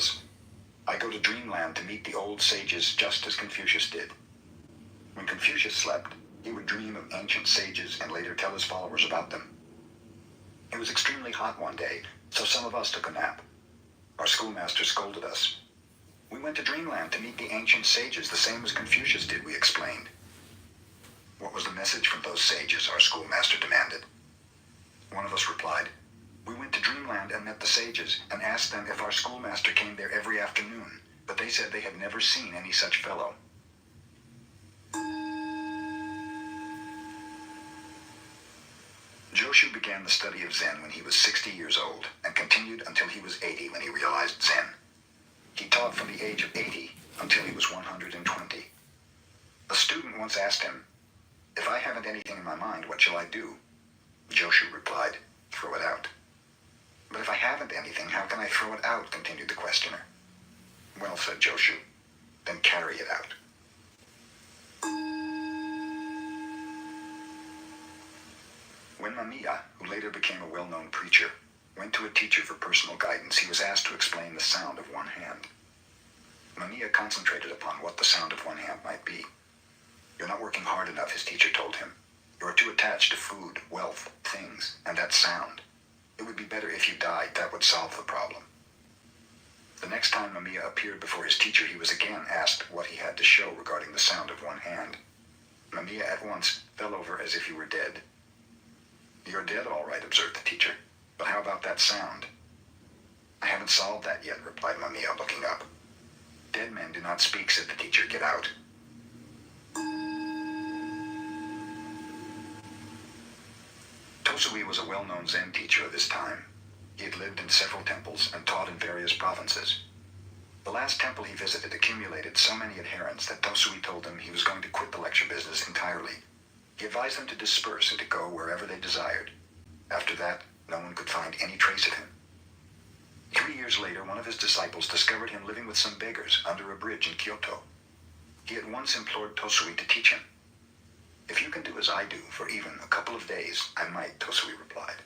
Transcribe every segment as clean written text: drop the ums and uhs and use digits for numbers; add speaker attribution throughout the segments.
Speaker 1: was, "I go to dreamland to meet the old sages just as Confucius did." When Confucius slept, he would dream of ancient sages and later tell his followers about them. It was extremely hot one day, so some of us took a nap. Our schoolmaster scolded us. "We went to dreamland to meet the ancient sages the same as Confucius did," we explained. "What was the message from those sages?" our schoolmaster demanded. One of us replied, "We went to dreamland and met the sages and asked them if our schoolmaster came there every afternoon, but they said they had never seen any such fellow." Joshu began the study of Zen when he was 60 years old and continued until he was 80 when he realized Zen. He taught from the age of 80 until he was 120. A student once asked him, "If I haven't anything in my mind, what shall I do?" Joshu replied, "Throw it out." "But if I haven't anything, how can I throw it out?" continued the questioner. "Well," said Joshu, "then carry it out." When Mamiya, who later became a well-known preacher, went to a teacher for personal guidance, he was asked to explain the sound of one hand. Mamiya concentrated upon what the sound of one hand might be. "You're not working hard enough," his teacher told him. "You are too attached to food, wealth, things, and that sound. It would be better if you died. That would solve the problem." The next time Mamiya appeared before his teacher, he was again asked what he had to show regarding the sound of one hand. Mamiya at once fell over as if he were dead. "You're dead, all right," observed the teacher. "But how about that sound?" "I haven't solved that yet," replied Mamiya, looking up. "Dead men do not speak," said the teacher. "Get out." Tosui was a well-known Zen teacher of his time. He had lived in several temples and taught in various provinces. The last temple he visited accumulated so many adherents that Tosui told them he was going to quit the lecture business entirely. He advised them to disperse and to go wherever they desired. After that, no one could find any trace of him. 3 years later, one of his disciples discovered him living with some beggars under a bridge in Kyoto. He at once implored Tosui to teach him. "If you can do as I do for even a couple of days, I might," Tosui replied.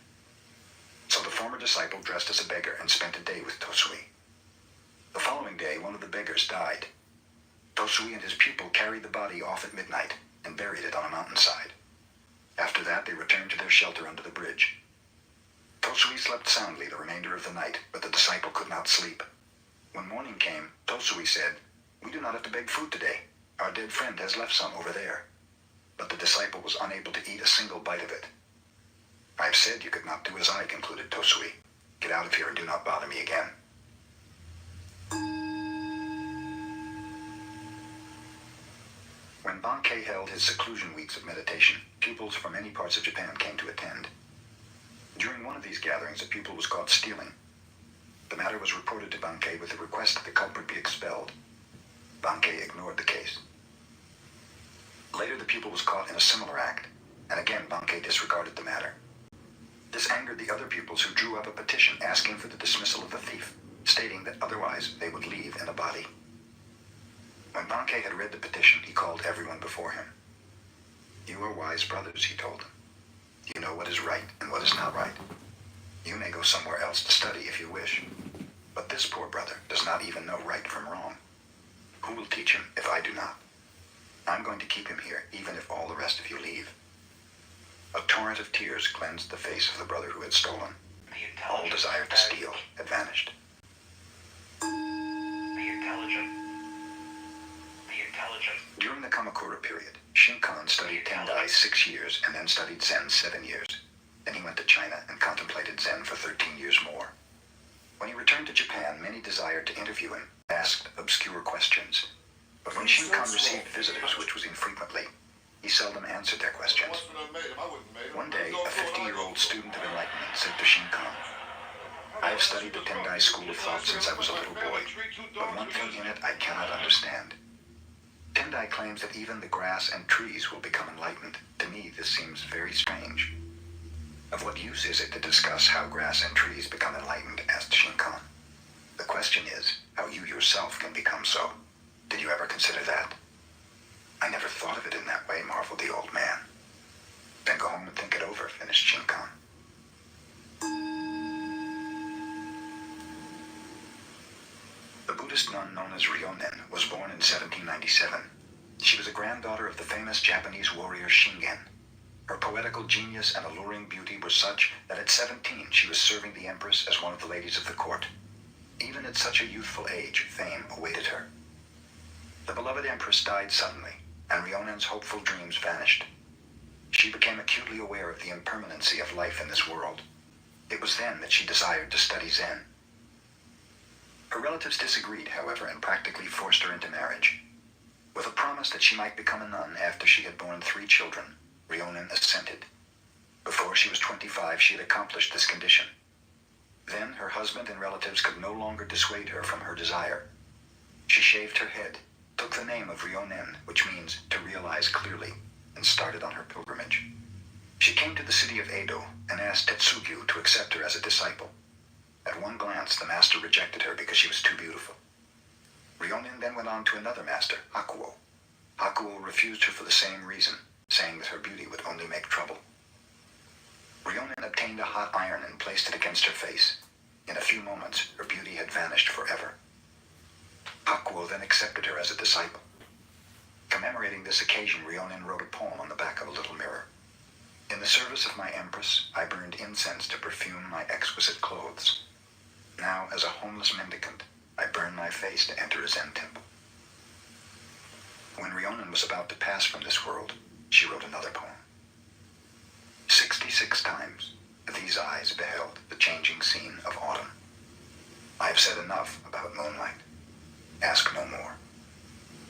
Speaker 1: So the former disciple dressed as a beggar and spent a day with Tosui. The following day, one of the beggars died. Tosui and his pupil carried the body off at midnight and buried it on a mountainside. After that, they returned to their shelter under the bridge. Tosui slept soundly the remainder of the night, but the disciple could not sleep. When morning came, Tosui said, "We do not have to beg food today. Our dead friend has left some over there." But the disciple was unable to eat a single bite of it. "I have said you could not do as I," concluded Tosui. "Get out of here and do not bother me again." When Bankei held his seclusion weeks of meditation, pupils from many parts of Japan came to attend. During one of these gatherings, a pupil was caught stealing. The matter was reported to Bankei with the request that the culprit be expelled. Bankei ignored the case. Later, the pupil was caught in a similar act, and again Bankei disregarded the matter. This angered the other pupils, who drew up a petition asking for the dismissal of the thief, stating that otherwise they would leave in a body. When Bankei had read the petition, he called everyone before him. "You are wise brothers," he told them. "You know what is right and what is not right. You may go somewhere else to study if you wish. But this poor brother does not even know right from wrong. Who will teach him if I do not? I'm going to keep him here, even if all the rest of you leave." A torrent of tears cleansed the face of the brother who had stolen. All desire to steal had vanished. During the Kamakura period, Shinkan studied Tendai 6 years and then studied Zen 7 years. Then he went to China and contemplated Zen for 13 years more. When he returned to Japan, many desired to interview him, asked obscure questions. But when Shinkan received visitors, which was infrequently, he seldom answered their questions. One day, a 50-year-old student of enlightenment said to Shinkan, "I have studied the Tendai school of thought since I was a little boy, but one thing in it I cannot understand. Tendai claims that even the grass and trees will become enlightened. To me, this seems very strange." "Of what use is it to discuss how grass and trees become enlightened?" asked Shinkan. "The question is how you yourself can become so. Did you ever consider that?" "I never thought of it in that way," marveled the old man. "Then go home and think it over," finished Shinkan. The Buddhist nun known as Ryonen was born in 1797. She was a granddaughter of the famous Japanese warrior Shingen. Her poetical genius and alluring beauty were such that at 17 she was serving the empress as one of the ladies of the court. Even at such a youthful age, fame awaited her. The beloved empress died suddenly, and Ryonen's hopeful dreams vanished. She became acutely aware of the impermanency of life in this world. It was then that she desired to study Zen. Her relatives disagreed, however, and practically forced her into marriage. With a promise that she might become a nun after she had borne 3 children, Ryonen assented. Before she was 25, she had accomplished this condition. Then her husband and relatives could no longer dissuade her from her desire. She shaved her head, took the name of Ryonen, which means to realize clearly, and started on her pilgrimage. She came to the city of Edo and asked Tetsugyu to accept her as a disciple. At one glance, the master rejected her because she was too beautiful. Ryonen then went on to another master, Hakuo. Hakuo refused her for the same reason, saying that her beauty would only make trouble. Ryonen obtained a hot iron and placed it against her face. In a few moments, her beauty had vanished forever. Hakuo then accepted her as a disciple. Commemorating this occasion, Ryonen wrote a poem on the back of a little mirror. In the service of my empress, I burned incense to perfume my exquisite clothes. Now, as a homeless mendicant, I burn my face to enter a Zen temple. When Ryonen was about to pass from this world, she wrote another poem. 66 times these eyes beheld the changing scene of autumn. I have said enough about moonlight. Ask no more.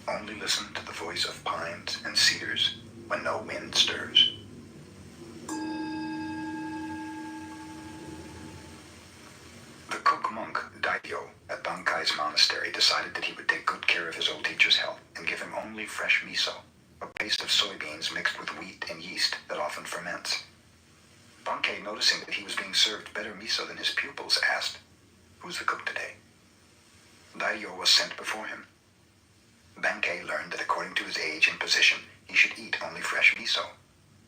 Speaker 1: Only listen to the voice of pines and cedars when no wind stirs. The cook monk, Daikyo, at Bankai's monastery decided that he would take good care of his old teacher's health and give him only fresh miso, a paste of soybeans mixed with wheat and yeast that often ferments. Bankei, noticing that he was being served better miso than his pupils, asked, "Who's the cook today?" Daikyo was sent before him. Bankei learned that according to his age and position, he should eat only fresh miso.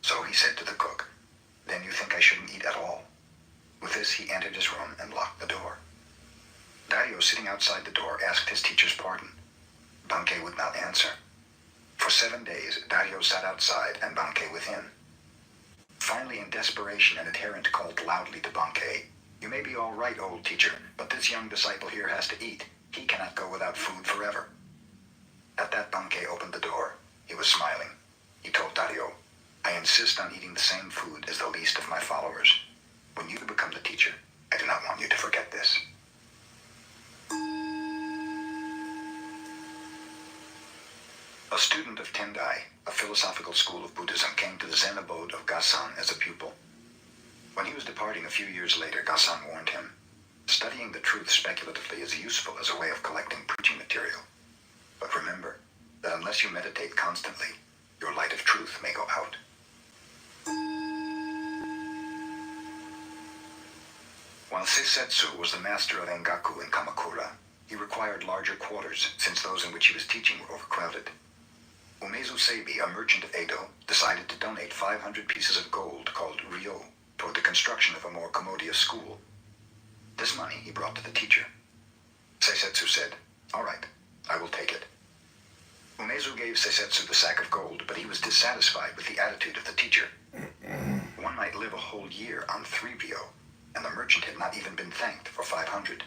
Speaker 1: So he said to the cook, "Then you think I shouldn't eat at all?" With this, he entered his room and locked the door. Daikyo, sitting outside the door, asked his teacher's pardon. Bankei would not answer. For 7 days, Daikyo sat outside and Bankei within. Finally, in desperation, an adherent called loudly to Bankei, "You may be all right, old teacher, but this young disciple here has to eat. He cannot go without food forever." At that, Bankei opened the door. He was smiling. He told Daikyo, "I insist on eating the same food as the least of my followers. When you become the teacher, I do not want you to forget this." A student of Tendai, a philosophical school of Buddhism, came to the Zen abode of Gasan as a pupil. When he was departing a few years later, Gasan warned him, "Studying the truth speculatively is useful as a way of collecting preaching material. But remember that unless you meditate constantly, your light of truth may go out." While Seisetsu was the master of Engaku in Kamakura, he required larger quarters since those in which he was teaching were overcrowded. Umezu Seibi, a merchant of Edo, decided to donate 500 pieces of gold called ryo toward the construction of a more commodious school. This money he brought to the teacher. Seisetsu said, "All right, I will take it." Umezu gave Seisetsu the sack of gold, but he was dissatisfied with the attitude of the teacher. One might live a whole year on 3 ryo, and the merchant had not even been thanked for 500.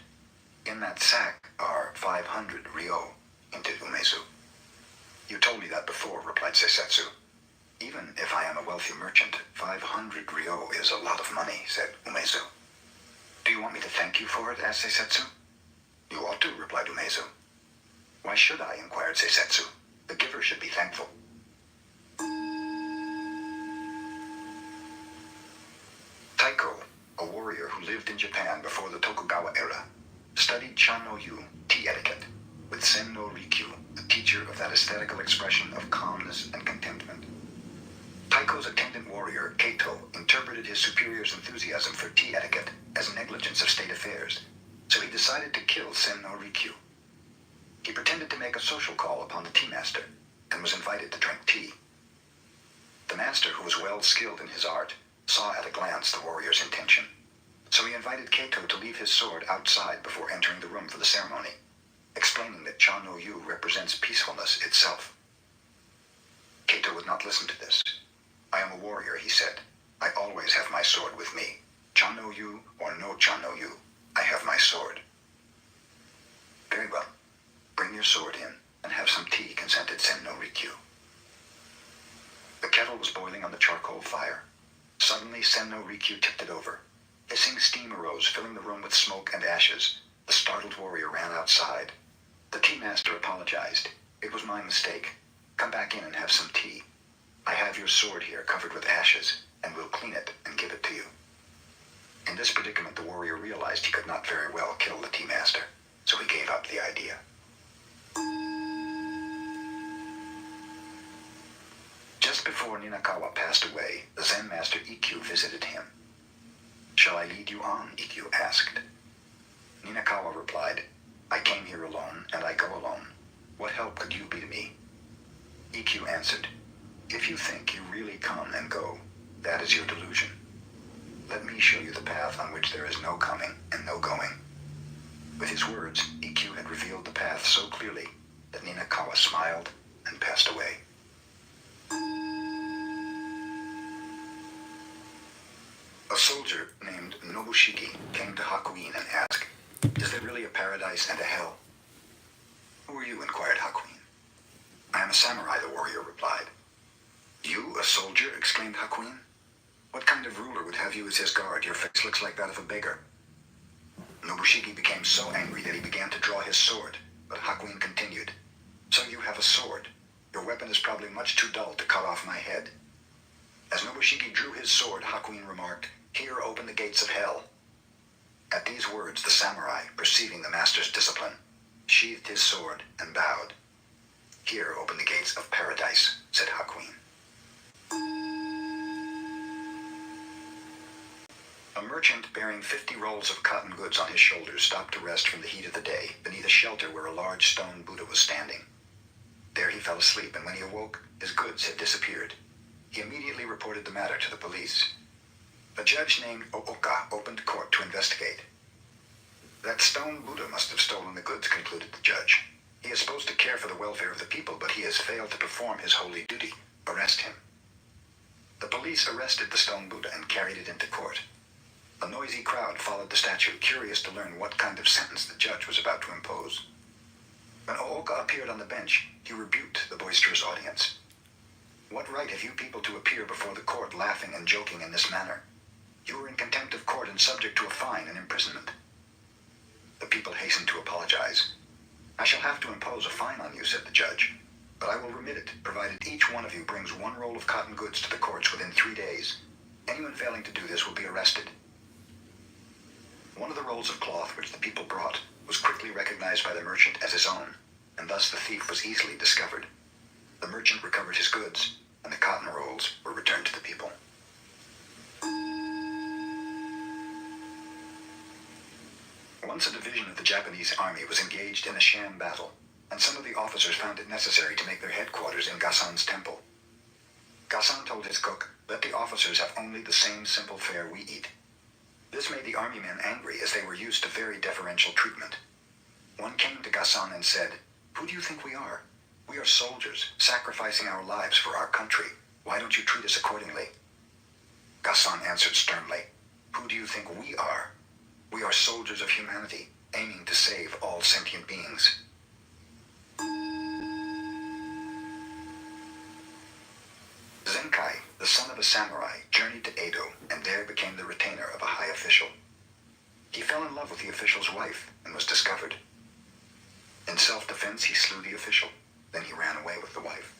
Speaker 1: "In that sack are 500 ryo, hinted Umezu. "You told me that before," replied Seisetsu. "Even if I am a wealthy merchant, 500 ryo is a lot of money," said Umezu. "Do you want me to thank you for it?" asked Seisetsu. "You ought to," replied Umezu. "Why should I?" inquired Seisetsu. "The giver should be thankful." Taiko, a warrior who lived in Japan before the Tokugawa era, studied Chan no Yu, tea etiquette, with Sen no Rikyu, a teacher of that aesthetical expression of calmness and contentment. Taiko's attendant warrior, Keito, interpreted his superior's enthusiasm for tea etiquette as negligence of state affairs, so he decided to kill Sen no Rikyu. He pretended to make a social call upon the tea master, and was invited to drink tea. The master, who was well skilled in his art, saw at a glance the warrior's intention, so he invited Keito to leave his sword outside before entering the room for the ceremony. explaining that Cha no Yu represents peacefulness itself. Kato would not listen to this. I am a warrior, he said. I always have my sword with me. Cha no Yu or no Cha no Yu, I have my sword. Very well. Bring your sword in and have some tea, consented Sen no Rikyu. The kettle was boiling on the charcoal fire. Suddenly, Sen no Rikyu tipped it over. Hissing steam arose, filling the room with smoke and ashes. The startled warrior ran outside. The tea master apologized. It was my mistake. Come back in and have some tea. I have your sword here covered with ashes, and we'll clean it and give it to you. In this predicament, the warrior realized he could not very well kill the tea master, so he gave up the idea. Just before Ninakawa passed away, the Zen master Ikkyu visited him. Shall I lead you on? Ikkyu asked. Ninakawa replied, I came here alone, and I go alone. What help could you be to me? Ikkyu answered, if you think you really come and go, that is your delusion. Let me show you the path on which there is no coming and no going. With his words, Ikkyu had revealed the path so clearly that Ninakawa smiled and passed away. A soldier named Nobushiki came to Hakuin and asked, is there really a paradise and a hell? Who are you? Inquired Hakuin. I am a samurai, the warrior replied. You, a soldier? Exclaimed Hakuin. What kind of ruler would have you as his guard? Your face looks like that of a beggar. Nobushiki became so angry that he began to draw his sword, but Hakuin continued. So you have a sword. Your weapon is probably much too dull to cut off my head. As Nobushiki drew his sword, Hakuin remarked, here open the gates of hell. At these words, the samurai, perceiving the master's discipline, sheathed his sword and bowed. Here open the gates of paradise, said Hakuin. A merchant bearing 50 rolls of cotton goods on his shoulders stopped to rest from the heat of the day beneath a shelter where a large stone Buddha was standing. There he fell asleep, and when he awoke, his goods had disappeared. He immediately reported the matter to the police. A judge named Ooka opened court to investigate. That stone Buddha must have stolen the goods, concluded the judge. He is supposed to care for the welfare of the people, but he has failed to perform his holy duty. Arrest him. The police arrested the stone Buddha and carried it into court. A noisy crowd followed the statue, curious to learn what kind of sentence the judge was about to impose. When Ooka appeared on the bench, he rebuked the boisterous audience. What right have you people to appear before the court laughing and joking in this manner? You are in contempt of court and subject to a fine and imprisonment. The people hastened to apologize. I shall have to impose a fine on you, said the judge, but I will remit it, provided each one of you brings 1 roll of cotton goods to the courts within 3 days. Anyone failing to do this will be arrested. One of the rolls of cloth which the people brought was quickly recognized by the merchant as his own, and thus the thief was easily discovered. The merchant recovered his goods, and the cotton rolls were returned to the people. Once a division of the Japanese army was engaged in a sham battle, and some of the officers found it necessary to make their headquarters in Gasan's temple. Gasan told his cook, let the officers have only the same simple fare we eat. This made the army men angry, as they were used to very deferential treatment. One came to Gasan and said, who do you think we are? We are soldiers, sacrificing our lives for our country. Why don't you treat us accordingly? Gasan answered sternly, who do you think we are? We are soldiers of humanity, aiming to save all sentient beings. Zenkai, the son of a samurai, journeyed to Edo and there became the retainer of a high official. He fell in love with the official's wife and was discovered. In self-defense, he slew the official. Then he ran away with the wife.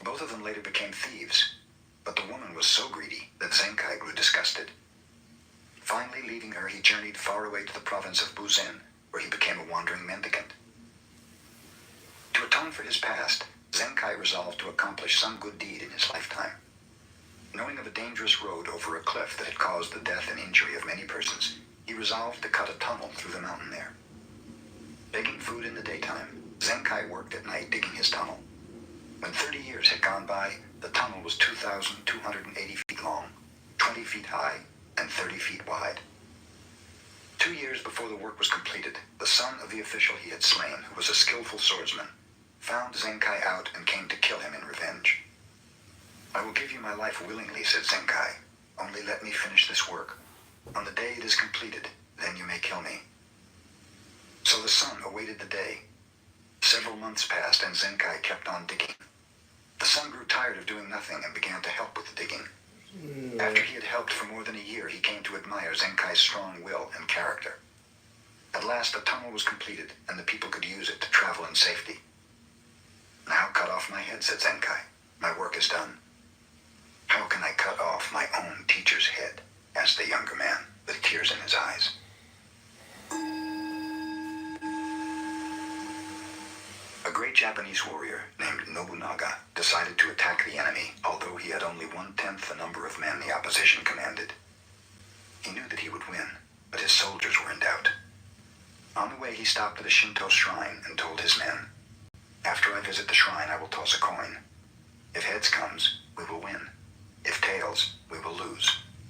Speaker 1: Both of them later became thieves, but the woman was so greedy that Zenkai grew disgusted. Finally, leaving her, he journeyed far away to the province of Buzen, where he became a wandering mendicant. To atone for his past, Zenkai resolved to accomplish some good deed in his lifetime. Knowing of a dangerous road over a cliff that had caused the death and injury of many persons, he resolved to cut a tunnel through the mountain there. Begging food in the daytime, Zenkai worked at night digging his tunnel. When 30 years had gone by, the tunnel was 2,280 feet long, 20 feet high, and 30 feet wide. 2 years before the work was completed, the son of the official he had slain, who was a skillful swordsman, found Zenkai out and came to kill him in revenge. "I will give you my life willingly," said Zenkai. "Only let me finish this work. On the day it is completed, then you may kill me." So the son awaited the day. Several months passed and Zenkai kept on digging. The son grew tired of doing nothing and began to help with the digging. After he had helped for more than a year, he came to admire Zenkai's strong will and character. At last, the tunnel was completed, and the people could use it to travel in safety. "Now cut off my head," said Zenkai. "My work is done." "How can I cut off my own teacher's head?" asked the younger man, with tears in his eyes. A great Japanese warrior named Nobunaga decided to attack the enemy, although he had only 1/10 the number of men the opposition commanded. He knew that he would win, but his soldiers were in doubt. On the way, he stopped at a Shinto shrine and told his men, "After I visit the shrine, I will toss a coin. If heads comes, we will win. If tails, we will lose.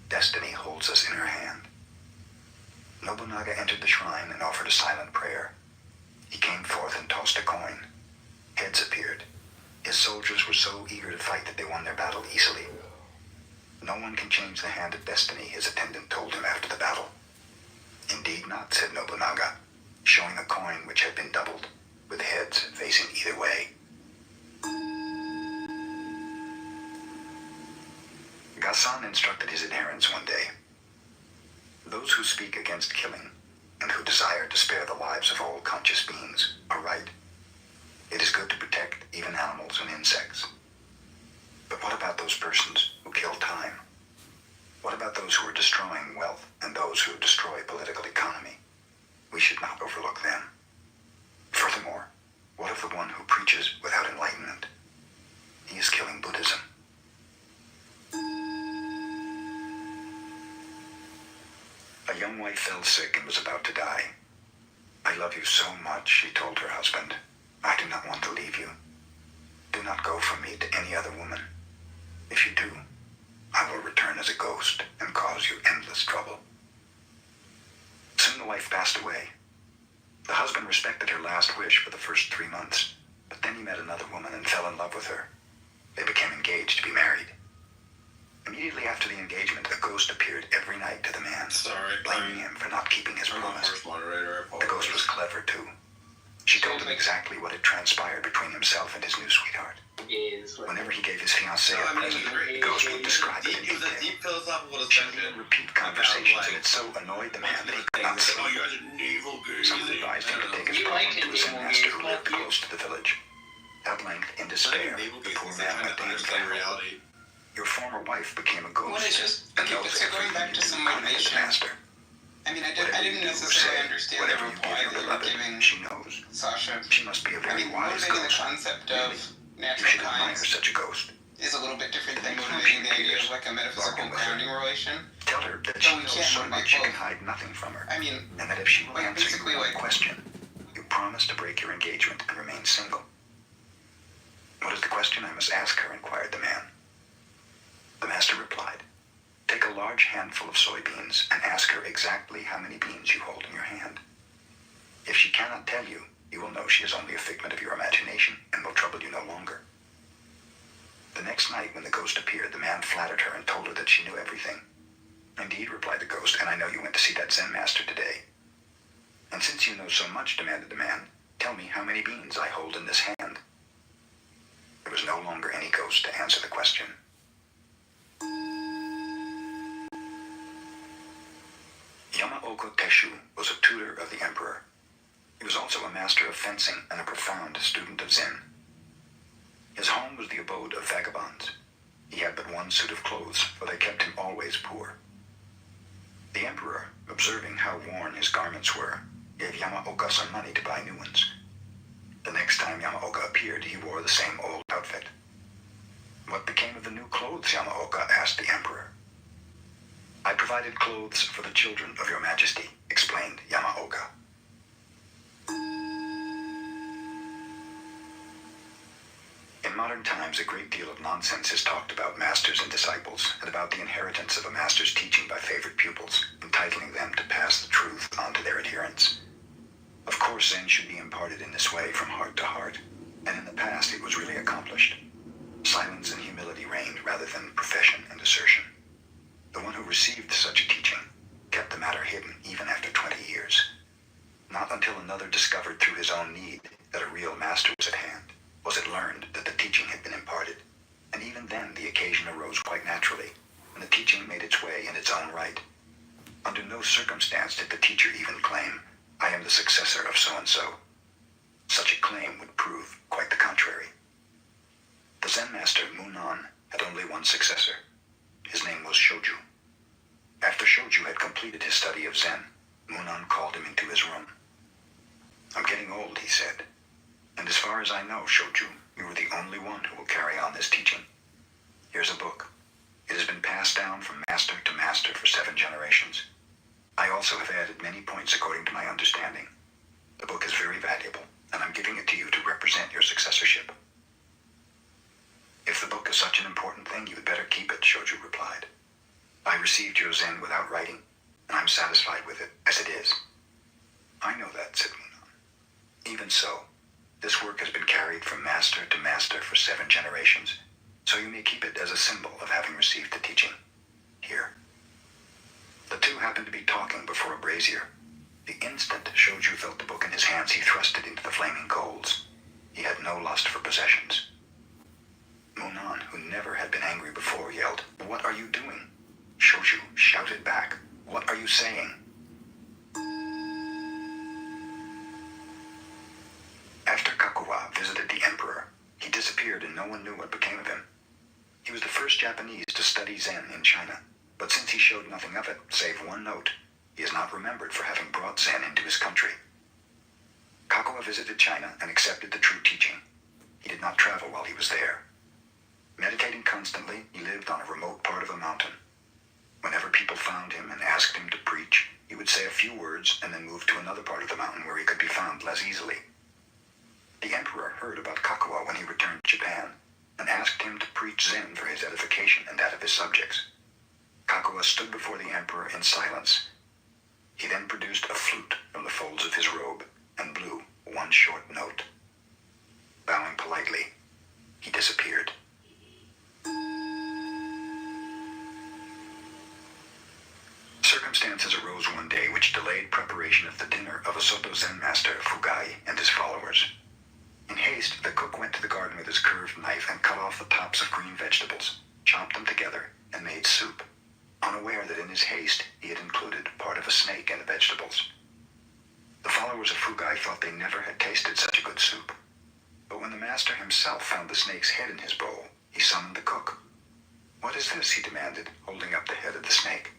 Speaker 1: Destiny holds us in her hand." Nobunaga entered the shrine and offered a silent prayer. He came forth and tossed a coin. Heads appeared. His soldiers were so eager to fight that they won their battle easily. "No one can change the hand of destiny," his attendant told him after the battle. "Indeed not," said Nobunaga, showing a coin which had been doubled, with heads facing either way. Gasan instructed his adherents one day, "Those who speak against killing and who desire to spare the lives of all conscious beings are right. It is good to protect even animals and insects. But what about those persons who kill time? What about those who are destroying wealth and those who destroy political economy? We should not overlook them. Furthermore, what of the one who preaches without enlightenment? He is killing Buddhism." A young wife fell sick and was about to die. "I love you so much," she told her husband. "I do not want to leave you. Do not go from me to any other woman. If you do, I will return as a ghost and cause you endless trouble." Soon the wife passed away. The husband respected her last wish for the first 3 months, but then he met another woman and fell in love with her. They became engaged to be married. Immediately after the engagement, a ghost appeared every night to the man, blaming him for not keeping his promise. The ghost was clever, too. She told him exactly what had transpired between himself and his new sweetheart. Whenever he gave his fiancée a present, the ghost would describe it in detail. She would even repeat conversations, and it so annoyed the man that he could not sleep. Someone advised him to take his problem to a Zen master who lived close to the village. At length, in despair, the poor man went to him saying, "Your former wife became a ghost."
Speaker 2: Well, it's just, okay, so going back to some motivation. I mean, I didn't necessarily understand the reply that you were giving
Speaker 1: she knows.
Speaker 2: Sasha.
Speaker 1: She must be a very wise
Speaker 2: motivating
Speaker 1: ghost.
Speaker 2: the concept of
Speaker 1: You
Speaker 2: natural
Speaker 1: should admire
Speaker 2: kinds
Speaker 1: such a ghost.
Speaker 2: is a little bit different than motivating the idea of like a metaphysical grounding relation.
Speaker 1: Tell her that
Speaker 2: But
Speaker 1: she
Speaker 2: we
Speaker 1: knows
Speaker 2: can't
Speaker 1: so
Speaker 2: motivate
Speaker 1: much you can
Speaker 2: both.
Speaker 1: hide nothing from her.
Speaker 2: I mean,
Speaker 1: And that if she will
Speaker 2: like,
Speaker 1: answer
Speaker 2: basically,
Speaker 1: you one
Speaker 2: like-
Speaker 1: question, you promise to break your engagement and remain single. "What is the question I must ask her?" inquired the man. The master replied, "Take a large handful of soybeans and ask her exactly how many beans you hold in your hand. If she cannot tell you, you will know she is only a figment of your imagination and will trouble you no longer." The next night, when the ghost appeared, the man flattered her and told her that she knew everything. "Indeed," replied the ghost, "and I know you went to see that Zen master today." "And since you know so much," demanded the man, "tell me how many beans I hold in this hand." There was no longer any ghost to answer the question. Yamaoka Teshu was a tutor of the emperor. He was also a master of fencing and a profound student of Zen. His home was the abode of vagabonds. He had but one suit of clothes, for they kept him always poor. The emperor, observing how worn his garments were, gave Yamaoka some money to buy new ones. The next time Yamaoka appeared, he wore the same old outfit. "What became of the new clothes, Yamaoka?" asked the emperor. "I provided clothes for the children of your majesty," explained Yamaoka. In In modern times, a great deal of nonsense is talked about masters and disciples, and about the inheritance of a master's teaching by favorite pupils, entitling them to pass the truth on to their adherents. Of course, Zen should be imparted in this way from heart to heart, and in the past it was really accomplished. Silence and humility reigned rather than profession and assertion. The one who received such a teaching kept the matter hidden even after 20 years. Not until another discovered through his own need that a real master was at hand was it learned that the teaching had been imparted, and even then the occasion arose quite naturally, and the teaching made its way in its own right. Under no circumstance did the teacher even claim, "I am the successor of so-and-so." Such a claim would prove quite the contrary. The Zen master, Munan, had only one successor. His name was Shoju. After Shoju had completed his study of Zen, Munan called him into his room. "I'm getting old," he said. "And as far as I know, Shoju, you are the only one who will carry on this teaching. Here's a book. It has been passed down from master to master for 7 generations. I also have added many points according to my understanding. The book is very valuable, and I'm giving it to you to represent your successorship." "If the book is such an important thing, you had better keep it," Shoju replied. "I received your Zen without writing, and I'm satisfied with it as it is." "I know that," said Munan. "Even so, this work has been carried from master to master for 7 generations, so you may keep it as a symbol of having received the teaching. Here." The two happened to be talking before a brazier. The instant Shoju felt the book in his hands, he thrust it into the flaming coals. He had no lust for possessions. Munan, who never had been angry before, yelled, "What are you doing?" Shoju shouted back, "What are you saying?" After Kakuwa visited the emperor, he disappeared and no one knew what became of him. He was the first Japanese to study Zen in China, but since he showed nothing of it, save one note, he is not remembered for having brought Zen into his country. Kakuwa visited China and accepted the true teaching. He did not travel while he was there. Meditating constantly, he lived on a remote part of a mountain. Whenever people found him and asked him to preach, he would say a few words and then move to another part of the mountain where he could be found less easily. The emperor heard about Kakuwa when he returned to Japan, and asked him to preach Zen for his edification and that of his subjects. Kakuwa stood before the emperor in silence. He then produced a flute from the folds of his robe and blew one short note. Bowing politely, he disappeared. Circumstances arose one day which delayed preparation of the dinner of a Soto Zen master, Fugai, and his followers. In haste, the cook went to the garden with his curved knife and cut off the tops of green vegetables, chopped them together, and made soup, unaware that in his haste he had included part of a snake in the vegetables. The followers of Fugai thought they never had tasted such a good soup. But when the master himself found the snake's head in his bowl, he summoned the cook. "What is this?" he demanded, holding up the head of the snake.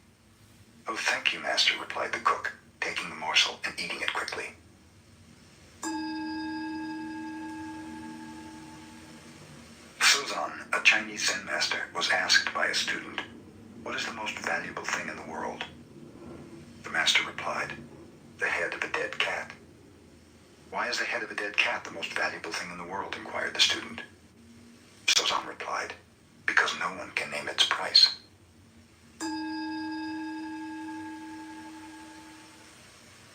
Speaker 1: "Oh, thank you, master," replied the cook, taking the morsel and eating it quickly. Suzan, a Chinese Zen master, was asked by a student, "What is the most valuable thing in the world?" The master replied, "The head of a dead cat." "Why is the head of a dead cat the most valuable thing in the world?" inquired the student. Suzan replied, "Because no one can name its price."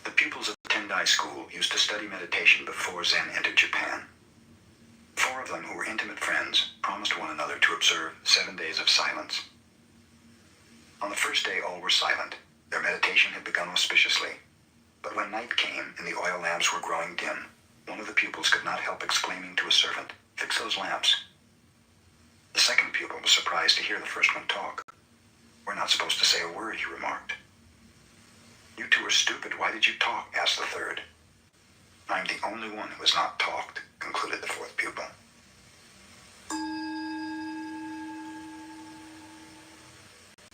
Speaker 1: The pupils of the Tendai school used to study meditation before Zen entered Japan. 4 of them, who were intimate friends, promised one another to observe 7 days of silence. On the first day all were silent. Their meditation had begun auspiciously. But when night came and the oil lamps were growing dim, one of the pupils could not help exclaiming to a servant, "Fix those lamps." The second pupil was surprised to hear the first one talk. "We're not supposed to say a word," he remarked. "You two are stupid. Why did you talk?" asked the third. "I'm the only one who has not talked," concluded the fourth pupil.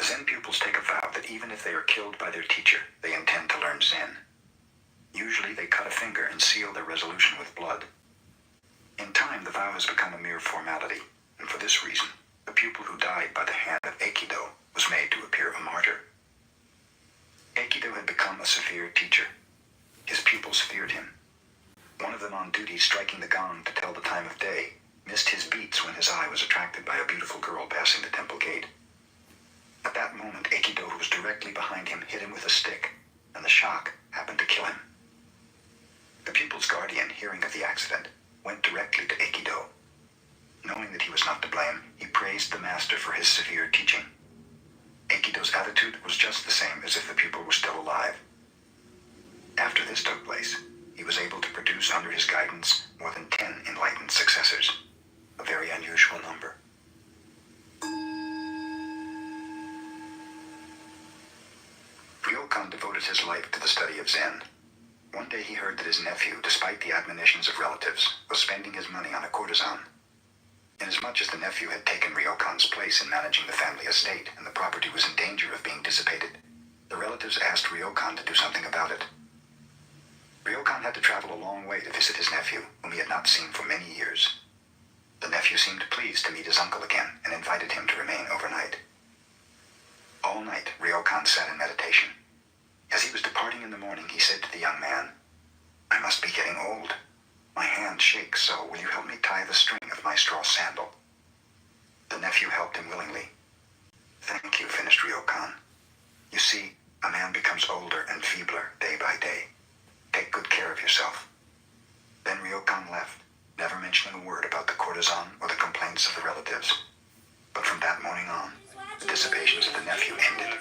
Speaker 1: Zen pupils take a vow that even if they are killed by their teacher, they intend to learn Zen. Usually they cut a finger and seal their resolution with blood. In time, the vow has become a mere formality, and for this reason, the pupil who died by the hand of Aikido was made to appear a martyr. Aikido had become a severe teacher. His pupils feared him. One of them on duty striking the gong to tell the time of day missed his beats when his eye was attracted by a beautiful girl passing the temple gate. At that moment, Aikido, who was directly behind him, hit him with a stick, and the shock happened to kill him. The pupil's guardian, hearing of the accident, went directly to Aikido. Knowing that he was not to blame, he praised the master for his severe teaching. Aikido's attitude was just the same as if the pupil were still alive. After this took place, he was able to produce under his guidance more than 10 enlightened successors, a very unusual number. Ryokan devoted his life to the study of Zen. One day he heard that his nephew, despite the admonitions of relatives, was spending his money on a courtesan. Inasmuch as the nephew had taken Ryokan's place in managing the family estate and the property was in danger of being dissipated, the relatives asked Ryokan to do something about it. Ryokan had to travel a long way to visit his nephew, whom he had not seen for many years. The nephew seemed pleased to meet his uncle again and invited him to remain overnight. All night, Ryokan sat in meditation. As he was departing in the morning, he said to the young man, "I must be getting old. My hand shakes, so will you help me tie the string of my straw sandal?" The nephew helped him willingly. "Thank you," finished Ryokan. "You see, a man becomes older and feebler day by day. Take good care of yourself." Then Ryokan left, never mentioning a word about the courtesan or the complaints of the relatives. But from that morning on, the dissipations of the nephew ended.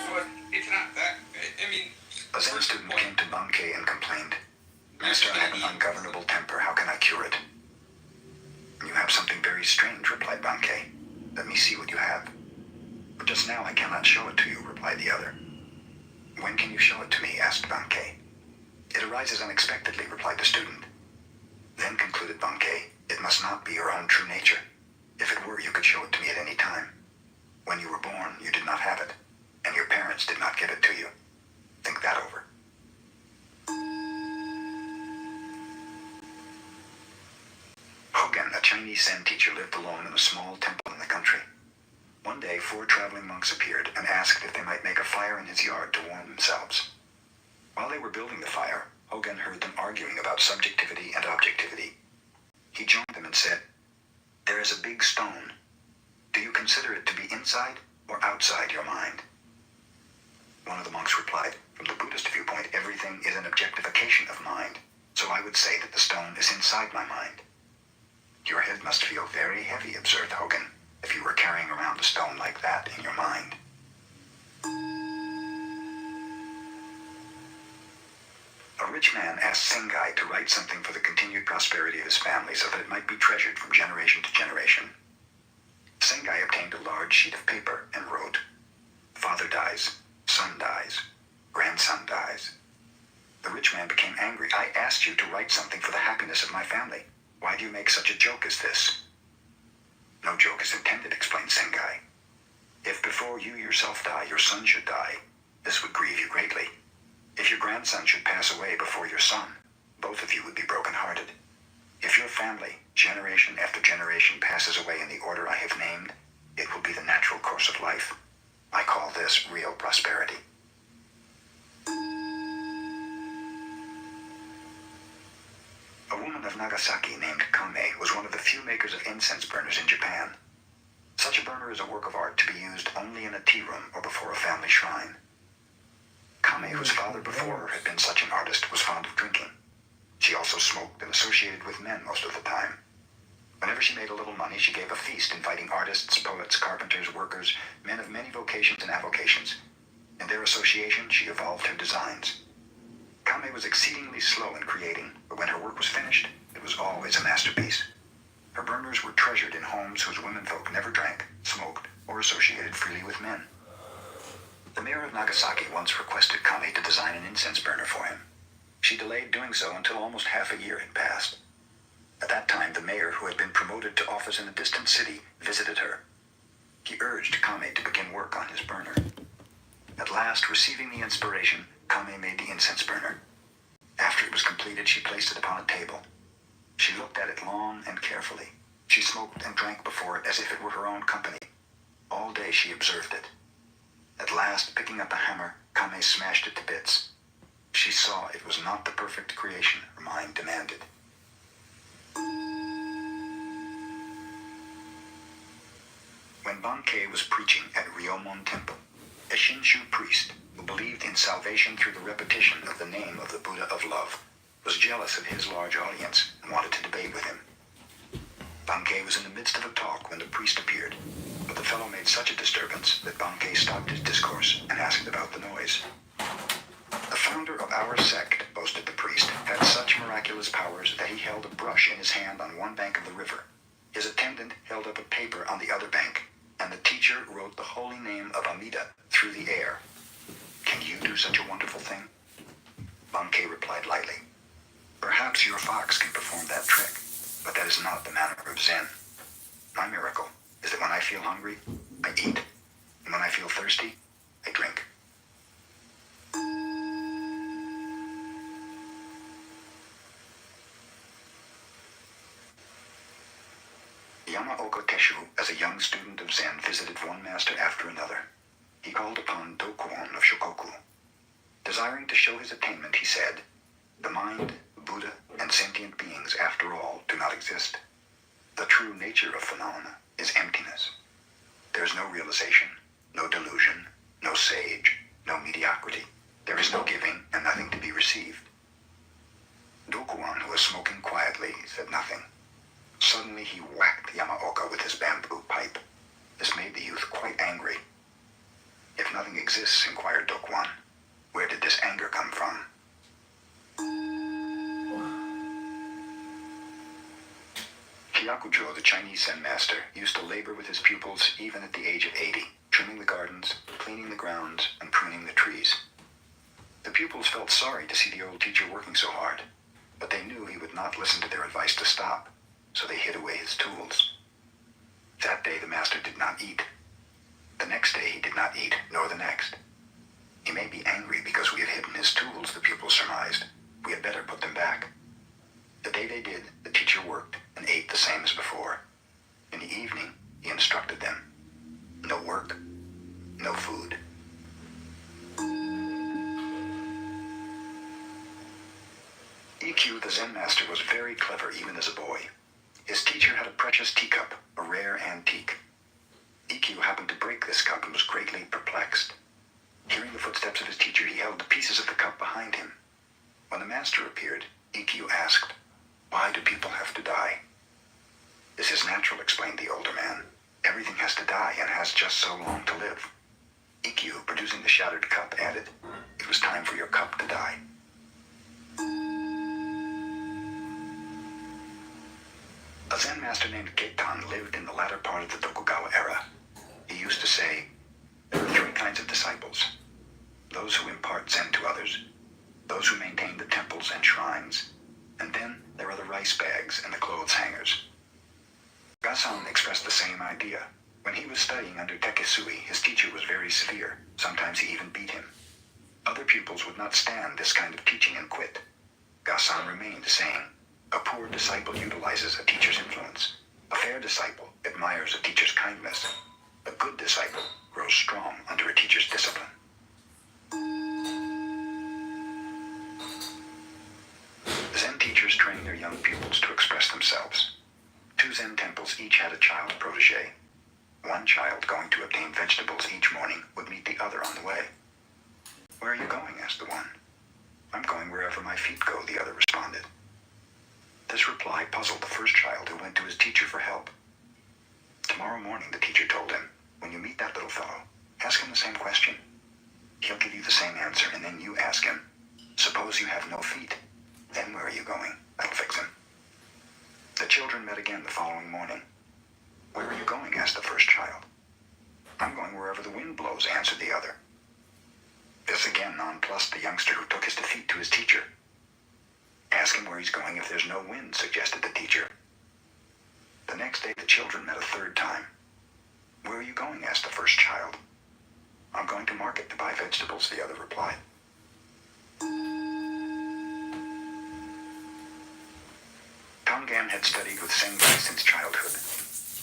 Speaker 2: But it's not that. I mean,
Speaker 1: A Zen student came to Bankei and complained, "Master, I have an ungovernable temper. How can I cure it?" "You have something very strange," replied Bankei. "Let me see what you have." "But just now I cannot show it to you," replied the other. "When can you show it to me?" asked Bankei. "It arises unexpectedly," replied the student. Then concluded Bankei, "It must not be your own true nature. If it were, you could show it to me at any time. When you were born, you did not have it, and your parents did not give it to you. Think that over." Hogan, a Chinese Zen teacher, lived alone in a small temple in the country. One day, 4 traveling monks appeared and asked if they might make a fire in his yard to warm themselves. While they were building the fire, Hogan heard them arguing about subjectivity and objectivity. He joined them and said, "There is a big stone. Do you consider it to be inside or outside your mind?" One of the monks replied, "From the Buddhist viewpoint, everything is an objectification of mind, so I would say that the stone is inside my mind." "Your head must feel very heavy," observed Hogan, "if you were carrying around a stone like that in your mind." A rich man asked Sengai to write something for the continued prosperity of his family so that it might be treasured from generation to generation. Sengai obtained a large sheet of paper and wrote, "Father dies, son dies, grandson dies." The rich man became angry. "I asked you to write something for the happiness of my family. Why do you make such a joke as this?" "No joke is intended," explained Sengai. "If before you yourself die, your son should die, this would grieve you greatly. If your grandson should pass away before your son, both of you would be broken-hearted. If your family, generation after generation, passes away in the order I have named, it will be the natural course of life. I call this real prosperity." A woman of Nagasaki named Kame was one of the few makers of incense burners in Japan. Such a burner is a work of art to be used only in a tea room or before a family shrine. Kame, whose father before her had been such an artist, was fond of drinking. She also smoked and associated with men most of the time. Whenever she made a little money, she gave a feast inviting artists, poets, carpenters, workers, men of many vocations and avocations. In their association, she evolved her designs. Kame was exceedingly slow in creating, but when her work was finished, it was always a masterpiece. Her burners were treasured in homes whose womenfolk never drank, smoked, or associated freely with men. The mayor of Nagasaki once requested Kame to design an incense burner for him. She delayed doing so until almost half a year had passed. At that time, the mayor, who had been promoted to office in a distant city, visited her. He urged Kame to begin work on his burner. At last, receiving the inspiration, Kame made the incense burner. After it was completed, she placed it upon a table. She looked at it long and carefully. She smoked and drank before it as if it were her own company. All day she observed it. At last, picking up a hammer, Kame smashed it to bits. She saw it was not the perfect creation her mind demanded. When Bankei was preaching at Ryomon Temple, a Shinshu priest who believed in salvation through the repetition of the name of the Buddha of Love was jealous of his large audience and wanted to debate with him. Bankei was in the midst of a talk when the priest appeared, but the fellow made such a disturbance that Bankei stopped his discourse and asked about the noise. The founder of our sect, boasted the priest, had such miraculous powers that he held a brush in his hand on one bank of the river. His attendant held up a paper on the other bank, and the teacher wrote the holy name of Amida through the air. Can you do such a wonderful thing? Bankei replied lightly. Perhaps your fox can perform that trick, but that is not the manner of Zen. My miracle is that when I feel hungry, I eat, and when I feel thirsty, I drink. Yamaoka Teshu, as a young student of Zen, visited one master after another. He called upon Dokuon of Shokoku. Desiring to show his attainment, he said, "The mind, Buddha, and sentient beings, after all, do not exist. The true nature of phenomena is emptiness. There is no realization, no delusion, no sage, no mediocrity. There is no giving and nothing to be received." Dokuon, who was smoking quietly, said nothing. Suddenly he whacked Yamaoka with his bamboo pipe. This made the youth quite angry. "If nothing exists," inquired Dokuon, "where did this anger come from?" Hyakujo, the Chinese Zen master, used to labor with his pupils even at the age of 80, trimming the gardens, cleaning the grounds, and pruning the trees. The pupils felt sorry to see the old teacher working so hard, but they knew he would not listen to their advice to stop, so they hid away his tools. That day the master did not eat. The next day he did not eat, nor the next. He may be angry because we have hidden his tools, the pupils surmised. We had better put them back. The day they did, the teacher worked and ate the same as before. In the evening, he instructed them. No work, no food. Ikkyu, the Zen master, was very clever even as a boy. His teacher had a precious teacup, a rare antique. Ikkyu happened to break this cup and was greatly perplexed. Hearing the footsteps of his teacher, he held the pieces of the cup behind him. When the master appeared, Ikkyu asked, "Why do people have to die?" "This is natural," explained the older man. "Everything has to die and has just so long to live." Ikkyu, producing the shattered cup, added, "It was time for your cup to die." A Zen master named Keitan lived in the latter part of the Tokugawa era. He used to say, "There are three kinds of disciples. Those who impart Zen to others, those who maintain the temples and shrines, and then there are the rice bags and the clothes hangers." Gasan expressed the same idea. When he was studying under Tekesui, his teacher was very severe. Sometimes he even beat him. Other pupils would not stand this kind of teaching and quit. Gasan remained, saying, "A poor disciple utilizes a teacher's influence. A fair disciple admires a teacher's kindness. A good disciple grows strong under a teacher's discipline." Zen teachers train their young pupils to express themselves. Two Zen temples each had a child protege. One child, going to obtain vegetables each morning, would meet the other on the way. "Where are you going?" asked the one. "I'm going wherever my feet go," the other responded. This reply puzzled the first child, who went to his teacher for help. "Tomorrow morning," the teacher told him, "when you meet that little fellow, ask him the same question. He'll give you the same answer, and then you ask him, 'Suppose you have no feet. Then where are you going?' That'll fix him." The children met again the following morning. "Where are you going?" asked the first child. "I'm going wherever the wind blows," answered the other. This again nonplussed the youngster, who took his defeat to his teacher. "Ask him where he's going if there's no wind," suggested the teacher. The next day the children met a third time. "Where are you going?" asked the first child. "I'm going to market to buy vegetables," the other replied. Tangan had studied with Sengai since childhood.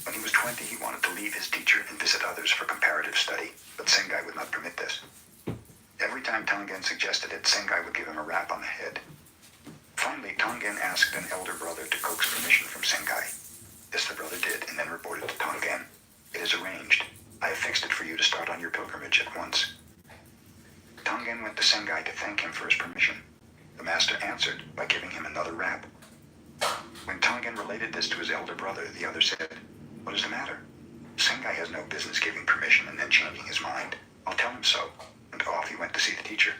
Speaker 1: When he was 20, he wanted to leave his teacher and visit others for comparative study, but Sengai would not permit this. Every time Tangen suggested it, Sengai would give him a rap on the head. Finally, Tangen asked an elder brother to coax permission from Sengai. This the brother did, and then reported to Tangen. It is arranged. I have fixed it for you to start on your pilgrimage at once. Tangen went to Sengai to thank him for his permission. The master answered by giving him another rap. When Tangen related this to his elder brother, the other said, "What is the matter? Sengai has no business giving permission and then changing his mind. I'll tell him so." And off he went to see the teacher.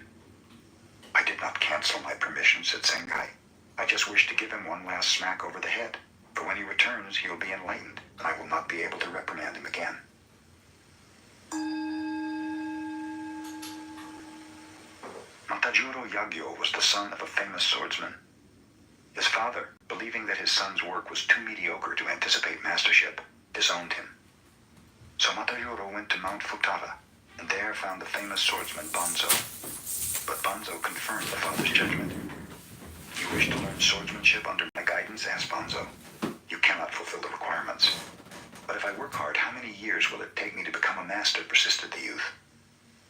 Speaker 1: "I did not cancel my permission," said Sengai. "I just wish to give him one last smack over the head. For when he returns, he will be enlightened, and I will not be able to reprimand him again." Matajuro Yagyo was the son of a famous swordsman. His father, believing that his son's work was too mediocre to anticipate mastership, disowned him. So Matajuro went to Mount Futara, and there found the famous swordsman Banzo. But Banzo confirmed the father's judgment. "You wish to learn swordsmanship under my guidance?" asked Banzo. "You cannot fulfill the requirements." "But if I work hard, how many years will it take me to become a master?" persisted the youth.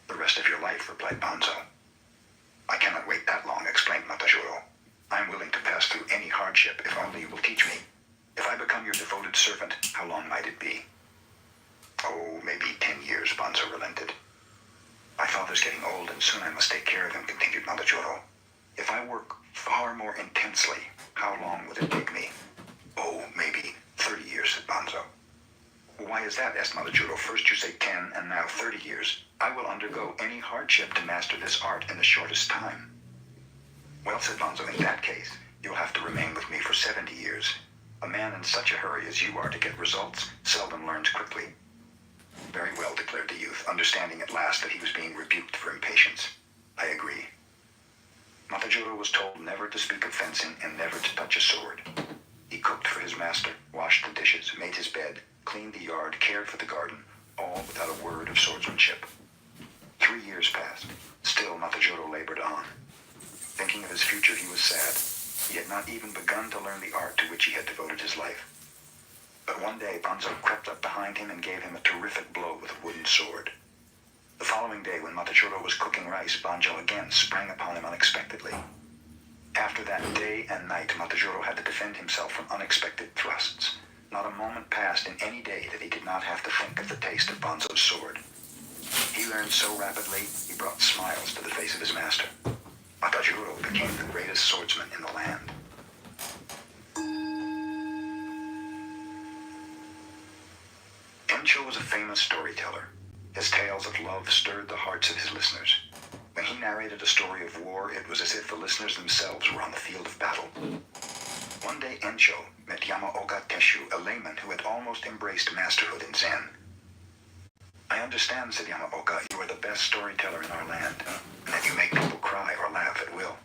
Speaker 1: "The rest of your life," replied Banzo. "I cannot wait that long," explained Matajuro. "I am willing to pass through any hardship if only you will teach me. If I become your devoted servant, how long might it be?" "Oh, maybe 10 years, Banzo relented. "My father's getting old and soon I must take care of him," continued Matajuro. "If I work far more intensely, how long would it take me?" "Oh, maybe 30 years, said Banzo. "Why is that?" asked Matajuro. "First you say 10 and now 30 years. I will undergo any hardship to master this art in the shortest time." "Well," said Banzo, "in that case, you'll have to remain with me for 70 years. A man in such a hurry as you are to get results seldom learns quickly." "Very well," declared the youth, understanding at last that he was being rebuked for impatience. "I agree." Matajuro was told never to speak of fencing and never to touch a sword. He cooked for his master, washed the dishes, made his bed, cleaned the yard, cared for the garden, all without a word of swordsmanship. 3 years passed. Still Matajuro labored on. Thinking of his future, he was sad. He had not even begun to learn the art to which he had devoted his life. But one day, Banzo crept up behind him and gave him a terrific blow with a wooden sword. The following day, when Matajuro was cooking rice, Banjo again sprang upon him unexpectedly. After that, day and night, Matajuro had to defend himself from unexpected thrusts. Not a moment passed in any day that he did not have to think of the taste of Banzo's sword. He learned so rapidly, he brought smiles to the face of his master. Matajuro became the greatest swordsman in the land. Encho was a famous storyteller. His tales of love stirred the hearts of his listeners. When he narrated a story of war, it was as if the listeners themselves were on the field of battle. One day Encho met Yamaoka Teshu, a layman who had almost embraced masterhood in Zen. "I understand," said Yamaoka, "you are the best storyteller in our land, and that you make people cry or laugh at will.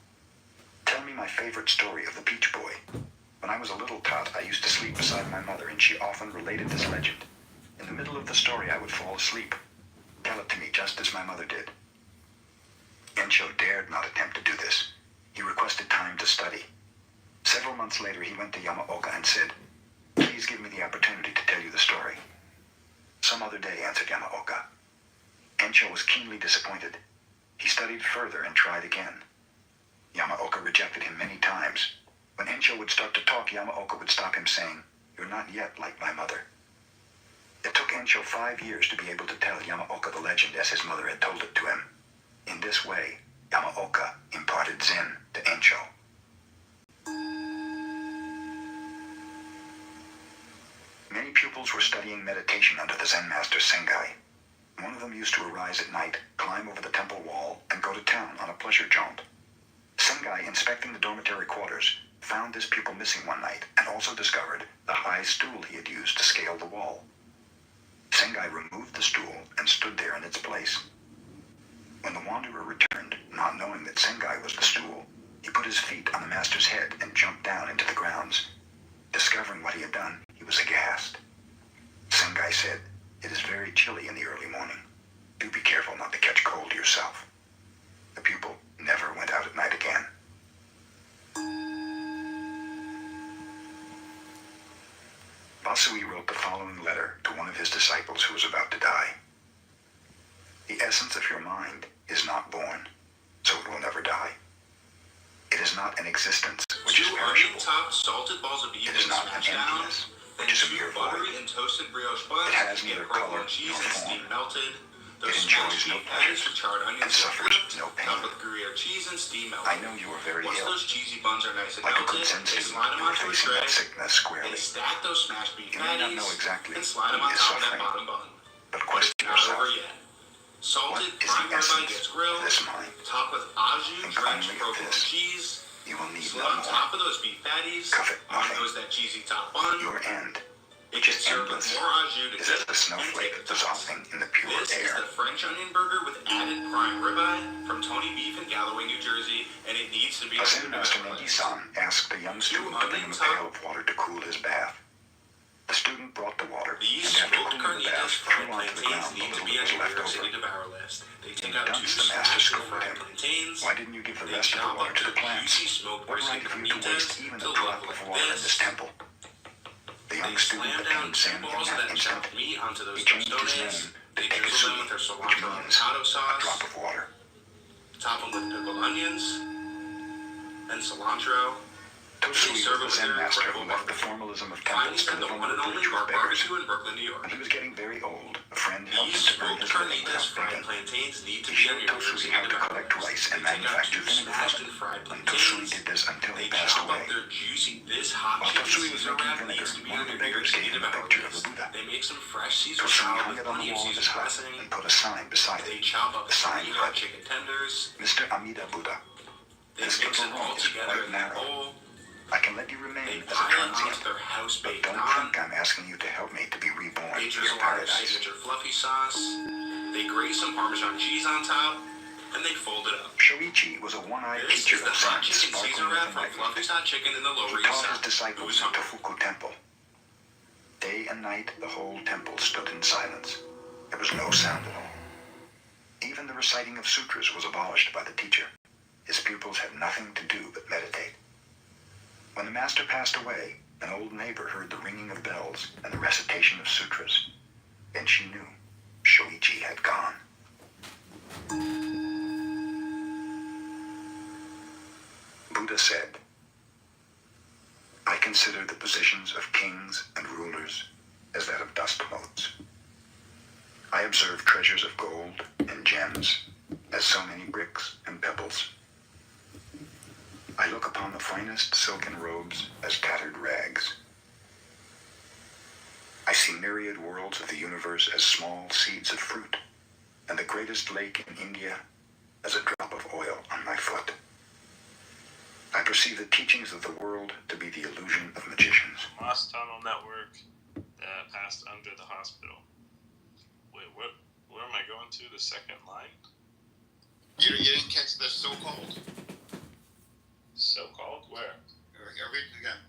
Speaker 1: Tell me my favorite story of the Peach Boy. When I was a little tot, I used to sleep beside my mother, and she often related this legend. In the middle of the story, I would fall asleep. Tell it to me just as my mother did." Encho dared not attempt to do this. He requested time to study. Several months later, he went to Yamaoka and said, "Please give me the opportunity to tell you the story." "Some other day," answered Yamaoka. Encho was keenly disappointed. He studied further and tried again. Yamaoka rejected him many times. When Encho would start to talk, Yamaoka would stop him, saying, "You're not yet like my mother." It took Encho 5 years to be able to tell Yamaoka the legend as his mother had told it to him. In this way, Yamaoka imparted Zen to Encho. Many pupils were studying meditation under the Zen master Sengai. One of them used to arise at night, climb over the temple wall, and go to town on a pleasure jaunt. Sengai, inspecting the dormitory quarters, found this pupil missing one night and also discovered the high stool he had used to scale the wall. Sengai removed the stool and stood there in its place. When the wanderer returned, not knowing that Sengai was the stool, he put his feet on the master's head and jumped down into the grounds. Discovering what he had done, he was aghast. Sengai said, "It is very chilly in the early morning. Do be careful not to catch cold yourself." The pupil never went out at night again. Basui wrote the following letter to one of his disciples who was about to die. "The essence of your mind is not born, so it will never die. It is not an existence which is perishable.
Speaker 3: Top salted balls of beef
Speaker 1: It is not an emptiness
Speaker 2: Then two buttery and toasted brioche buns.
Speaker 1: It has neither color
Speaker 2: cheese
Speaker 1: nor
Speaker 2: and
Speaker 1: form.
Speaker 2: steam melted.
Speaker 1: It enjoys no
Speaker 2: Patties
Speaker 1: pleasures
Speaker 2: with charred
Speaker 1: and
Speaker 2: onions
Speaker 1: suffers no
Speaker 2: topped
Speaker 1: pain.
Speaker 2: with Gruyere cheese and steam melted.
Speaker 1: I know you are very
Speaker 2: Once
Speaker 1: ill.
Speaker 2: those cheesy buns are nice and
Speaker 1: Like a
Speaker 2: melted,
Speaker 1: good Zen
Speaker 2: they
Speaker 1: student,
Speaker 2: slide them
Speaker 1: you are
Speaker 2: onto a
Speaker 1: facing
Speaker 2: tray.
Speaker 1: that sickness squarely.
Speaker 2: They stack those smashed beef
Speaker 1: You may not know
Speaker 2: patties
Speaker 1: exactly
Speaker 2: and slide them
Speaker 1: who
Speaker 2: on
Speaker 1: is
Speaker 2: top of that
Speaker 1: suffering,
Speaker 2: bottom bun.
Speaker 1: but
Speaker 2: But
Speaker 1: question
Speaker 2: it's not
Speaker 1: yourself,
Speaker 2: over yet.
Speaker 1: what
Speaker 2: Salted
Speaker 1: is
Speaker 2: prime
Speaker 1: the
Speaker 2: ribeye
Speaker 1: essence
Speaker 2: gets
Speaker 1: of
Speaker 2: grilled,
Speaker 1: this mind?
Speaker 2: topped with au jus
Speaker 1: Think
Speaker 2: drenched
Speaker 1: only of
Speaker 2: provolone
Speaker 1: this.
Speaker 2: cheese.
Speaker 1: You will need
Speaker 2: Slid
Speaker 1: no
Speaker 2: on
Speaker 1: more.
Speaker 2: top of those beef patties,
Speaker 1: Covet
Speaker 2: on
Speaker 1: nothing.
Speaker 2: goes that cheesy top bun.
Speaker 1: Your end,
Speaker 2: It
Speaker 1: which
Speaker 2: gets
Speaker 1: is
Speaker 2: served with
Speaker 1: endless,
Speaker 2: more au jus to
Speaker 1: is
Speaker 2: dip
Speaker 1: as a
Speaker 2: and
Speaker 1: snowflake
Speaker 2: take the tops.
Speaker 1: dissolving in the pure
Speaker 2: This is
Speaker 1: air.
Speaker 2: the French onion burger with added prime ribeye from Tony Beef in Galloway, New Jersey, and it needs to be
Speaker 1: A
Speaker 2: on
Speaker 1: Zen
Speaker 2: your
Speaker 1: master
Speaker 2: dinner
Speaker 1: named
Speaker 2: list.
Speaker 1: Isan asked the young student to bring him a pail of water to cool his bath. The student brought the water,
Speaker 2: These
Speaker 1: and after
Speaker 2: smoked
Speaker 1: cooling the bath,
Speaker 2: carnitas
Speaker 1: threw
Speaker 2: fried
Speaker 1: onto the
Speaker 2: plantains
Speaker 1: ground the
Speaker 2: need to
Speaker 1: little
Speaker 2: be
Speaker 1: that
Speaker 2: on
Speaker 1: was
Speaker 2: your
Speaker 1: left
Speaker 2: New York City
Speaker 1: over.
Speaker 2: Devour list. They
Speaker 1: In
Speaker 2: take
Speaker 1: the
Speaker 2: out two
Speaker 1: dunce, the master
Speaker 2: smashed and
Speaker 1: scolded
Speaker 2: fried
Speaker 1: him.
Speaker 2: plantains.
Speaker 1: Why didn't you give the
Speaker 2: They
Speaker 1: rest of the
Speaker 2: chop
Speaker 1: water
Speaker 2: up
Speaker 1: to the
Speaker 2: the
Speaker 1: plants?
Speaker 2: juicy smoked
Speaker 1: What
Speaker 2: brisket
Speaker 1: right have you to
Speaker 2: carnitas
Speaker 1: waste even
Speaker 2: to
Speaker 1: a
Speaker 2: look
Speaker 1: drop of
Speaker 2: like
Speaker 1: water in this
Speaker 2: this.
Speaker 1: temple? The young
Speaker 2: They
Speaker 1: student
Speaker 2: slam
Speaker 1: became
Speaker 2: down two
Speaker 1: Zen in
Speaker 2: balls of
Speaker 1: that
Speaker 2: that
Speaker 1: instant.
Speaker 2: chopped meat onto those
Speaker 1: He changed his
Speaker 2: tostones.
Speaker 1: name to
Speaker 2: They drizzle them with their
Speaker 1: Ekesui, which
Speaker 2: cilantro
Speaker 1: means
Speaker 2: avocado
Speaker 1: a
Speaker 2: sauce.
Speaker 1: drop of water.
Speaker 2: Top them with pickled onions and cilantro.
Speaker 1: Tosui
Speaker 2: serve
Speaker 1: was
Speaker 2: it
Speaker 1: a Zen
Speaker 2: with their
Speaker 1: master who
Speaker 2: incredible
Speaker 1: left the
Speaker 2: barbecue.
Speaker 1: formalism of
Speaker 2: Finally,
Speaker 1: temples to
Speaker 2: said the
Speaker 1: live
Speaker 2: one
Speaker 1: on
Speaker 2: and
Speaker 1: the
Speaker 2: only
Speaker 1: bridge with
Speaker 2: Bar
Speaker 1: beggars.
Speaker 2: Barbecue in Brooklyn, New York.
Speaker 1: When he was getting very old, a friend helped
Speaker 2: These
Speaker 1: him to earn
Speaker 2: smoked
Speaker 1: his living
Speaker 2: carnitas
Speaker 1: without
Speaker 2: fried
Speaker 1: begging.
Speaker 2: plantains need to
Speaker 1: He
Speaker 2: be on
Speaker 1: showed
Speaker 2: your New York
Speaker 1: Tosui
Speaker 2: City
Speaker 1: how to
Speaker 2: Devour
Speaker 1: collect
Speaker 2: list.
Speaker 1: rice
Speaker 2: They
Speaker 1: and
Speaker 2: take out
Speaker 1: manufacture
Speaker 2: two
Speaker 1: vinegar
Speaker 2: smashed
Speaker 1: from
Speaker 2: and
Speaker 1: it.
Speaker 2: fried
Speaker 1: And Tosui
Speaker 2: plantains.
Speaker 1: did this until he
Speaker 2: They
Speaker 1: passed
Speaker 2: chop
Speaker 1: away.
Speaker 2: up their juicy, this hot
Speaker 1: While
Speaker 2: chicken
Speaker 1: Tosui was
Speaker 2: Caesar
Speaker 1: making
Speaker 2: wrap
Speaker 1: vinegar,
Speaker 2: needs to be
Speaker 1: one
Speaker 2: on
Speaker 1: of the
Speaker 2: your New York
Speaker 1: beggars
Speaker 2: City
Speaker 1: gave him a
Speaker 2: Devour
Speaker 1: picture of the
Speaker 2: list.
Speaker 1: Buddha.
Speaker 2: They make some fresh Caesar
Speaker 1: Tosui
Speaker 2: salad
Speaker 1: hung
Speaker 2: with
Speaker 1: it on
Speaker 2: plenty
Speaker 1: the
Speaker 2: of
Speaker 1: wall of
Speaker 2: Caesar
Speaker 1: his hut
Speaker 2: dressing.
Speaker 1: and put a sign beside
Speaker 2: They
Speaker 1: it.
Speaker 2: chop up
Speaker 1: The sign
Speaker 2: 3 hot
Speaker 1: read,
Speaker 2: chicken tenders.
Speaker 1: Mr. Amida Buddha,
Speaker 2: They
Speaker 1: this
Speaker 2: mix
Speaker 1: little
Speaker 2: it all
Speaker 1: room is
Speaker 2: together
Speaker 1: quite
Speaker 2: in that
Speaker 1: narrow.
Speaker 2: bowl.
Speaker 1: I can let you
Speaker 2: They
Speaker 1: remain as a
Speaker 2: pile it onto
Speaker 1: transient,
Speaker 2: their house
Speaker 1: but
Speaker 2: baked
Speaker 1: don't
Speaker 2: naan.
Speaker 1: think I'm asking you to help me to be reborn
Speaker 2: They
Speaker 1: in your
Speaker 2: drizzle on their
Speaker 1: paradise.
Speaker 2: signature fluffy sauce. They grate some Parmesan cheese on top, and they fold it up.
Speaker 1: Shoichi was a one-eyed
Speaker 2: This
Speaker 1: teacher
Speaker 2: is the
Speaker 1: of
Speaker 2: hot
Speaker 1: Zen,
Speaker 2: chicken Caesar
Speaker 1: sparkling
Speaker 2: wrap
Speaker 1: with
Speaker 2: from
Speaker 1: enlightenment.
Speaker 2: Fluffy's Hot Chicken in the Lower
Speaker 1: He
Speaker 2: East
Speaker 1: taught his
Speaker 2: Side.
Speaker 1: disciples
Speaker 2: Who's
Speaker 1: in
Speaker 2: hungry?
Speaker 1: Tofuku Temple. Day and night, the whole temple stood in silence. There was no sound at all. Even the reciting of sutras was abolished by the teacher. His pupils had nothing to do but meditate. When the master passed away, an old neighbor heard the ringing of bells and the recitation of sutras. Then she knew Shoichi had gone. Buddha said, I consider the positions of kings and rulers as that of dust motes. I observe treasures of gold and gems as so many bricks and pebbles. I look upon the finest silken robes as tattered rags. I see myriad worlds of the universe as small seeds of fruit, and the greatest lake in India as a drop of oil on my foot. I perceive the teachings of the world to be the illusion of magicians.
Speaker 3: Moss tunnel network that passed under the hospital. Wait, where am I going to? The second line?
Speaker 4: You didn't catch the so-called?
Speaker 3: So-called? Where?
Speaker 4: Read it again.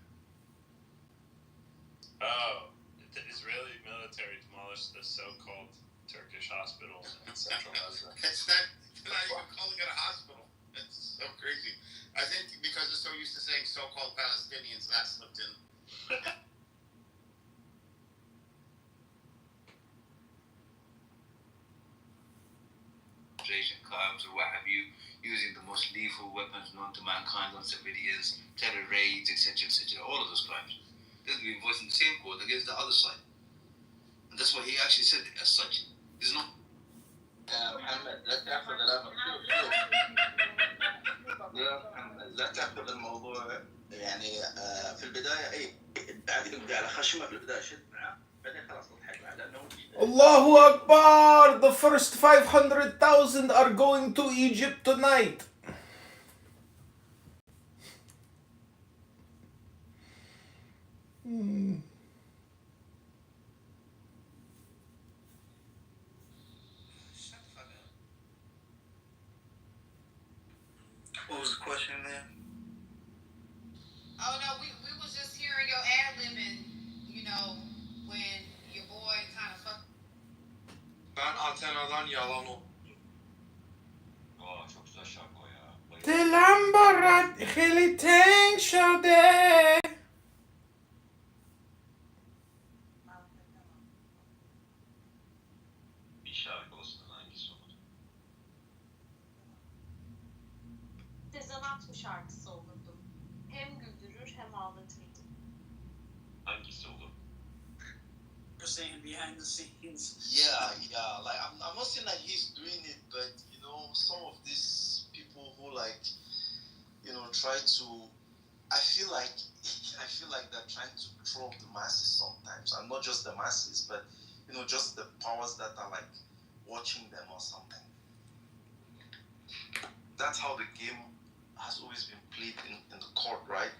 Speaker 3: Oh, the Israeli military demolished the so-called Turkish hospital in central Gaza.
Speaker 4: It's not, they're not even calling it a hospital. It's so crazy. I think because they're so used to saying so-called Palestinians, that slipped in.
Speaker 5: Clubs or what have you, using the most lethal weapons known to mankind on civilians, terror raids, etc., etc., all of those crimes. They're going to be voicing the same code against the other side. And that's what he actually said as such. There's no...
Speaker 6: محمد لا تاخذ كلامك شوف يا محمد لا تاخذ الموضوع يعني في البدايه اي بعدين يبدا على خشمه في البدايه شد معاه بعدين خلاص تضحك معاه لانه
Speaker 7: Allahu Akbar! The first 500,000 are going to Egypt tonight.
Speaker 6: What was the question there?
Speaker 8: Oh no, we was just hearing your ad-libbing, you know, when your boy kind of fucked.
Speaker 4: Ben Athena'dan yalan o.
Speaker 5: Çok güzel şarkı o ya.
Speaker 7: دلم برات خیلی تنگ شده.
Speaker 5: Bir şarkı olsun, hangisi olur?
Speaker 9: Sezen Aksu şarkısı olurdu. Hem güldürür hem ağlatırdı.
Speaker 5: Hangisi olur?
Speaker 10: you're saying behind the scenes.
Speaker 6: Yeah, like I'm not saying that he's doing it, but you know, some of these people who like, you know, try to. I feel like they're trying to control the masses sometimes, and not just the masses, but you know, just the powers that are like watching them or something. That's how the game has always been played in the court, right?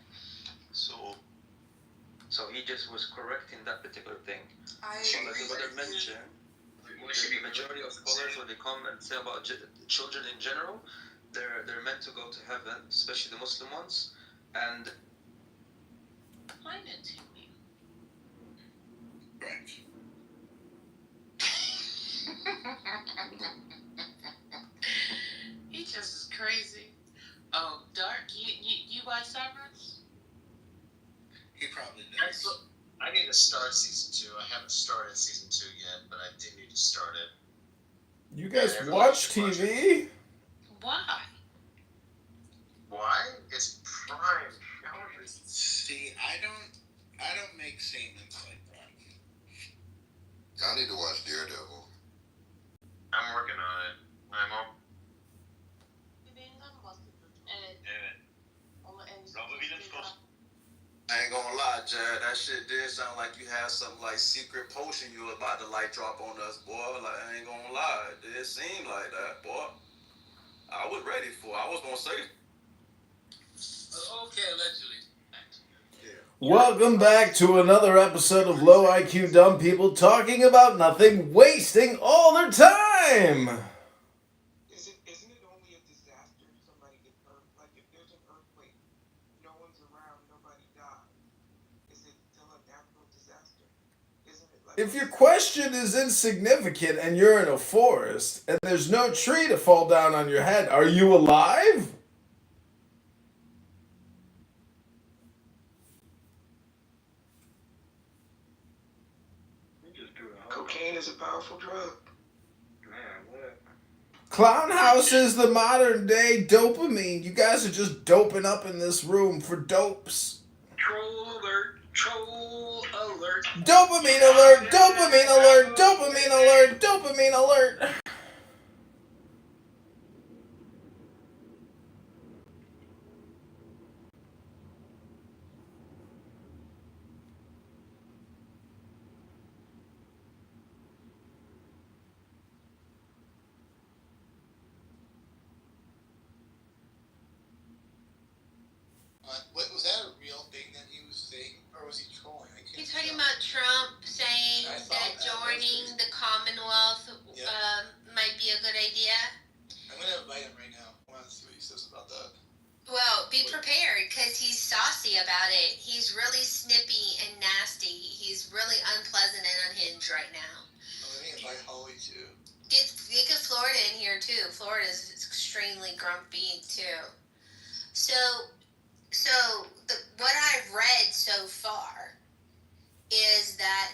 Speaker 6: So he just was correcting that particular thing. So like the brother mentioned, the majority of scholars, when they come and say about children in general, they're meant to go to heaven, especially the Muslim ones, and
Speaker 8: Explain it to me.
Speaker 4: Right.
Speaker 8: He just is crazy. Oh, Dark, you watch Starbucks?
Speaker 4: He probably
Speaker 10: That's
Speaker 4: does.
Speaker 10: I need to start season 2. I haven't started season 2 yet, but I do need to start it.
Speaker 7: You guys
Speaker 10: Yeah,
Speaker 7: watch
Speaker 10: everybody should watch
Speaker 7: TV?
Speaker 8: Why?
Speaker 10: Why? It's prime television.
Speaker 4: See, I don't make statements like that.
Speaker 11: I need to watch Daredevil.
Speaker 10: I'm working on it. I'm on.
Speaker 6: I ain't gonna lie, Jared, that shit did sound like you had some like secret potion you were about to light drop on us, boy. Like, I ain't gonna lie, it did seem like that, boy. I was ready for it. I was gonna say.
Speaker 10: Okay, allegedly.
Speaker 7: Welcome back to another episode of Low IQ Dumb People talking about nothing, wasting all their time.
Speaker 2: Isn't it only a disaster if somebody gets hurt? Like if there's an earthquake, no one's around, nobody died. Is it still a natural disaster? Isn't it like
Speaker 7: If your question is insignificant and you're in a forest and there's no tree to fall down on your head, are you alive?
Speaker 2: cocaine is a powerful drug?
Speaker 7: Clown House is the modern day dopamine. You guys are just doping up in this room for dopes.
Speaker 10: Troll alert! Troll alert!
Speaker 7: Dopamine alert! Dopamine alert! Dopamine alert! Dopamine alert!
Speaker 4: What was that a real thing that he was saying, or was he trolling? I can't
Speaker 8: You're talking
Speaker 4: tell.
Speaker 8: about Trump saying
Speaker 4: I saw
Speaker 8: that
Speaker 4: that.
Speaker 8: joining the Commonwealth
Speaker 4: Yeah.
Speaker 8: might be a good idea?
Speaker 4: I'm gonna invite him right now. I want to see what he says about that.
Speaker 8: Well, be prepared because he's saucy about it. He's really snippy and nasty. He's really unpleasant and unhinged right now.
Speaker 4: Let me invite Holly too.
Speaker 8: Get Florida in here too. Florida's extremely grumpy too. So what I've read so far is that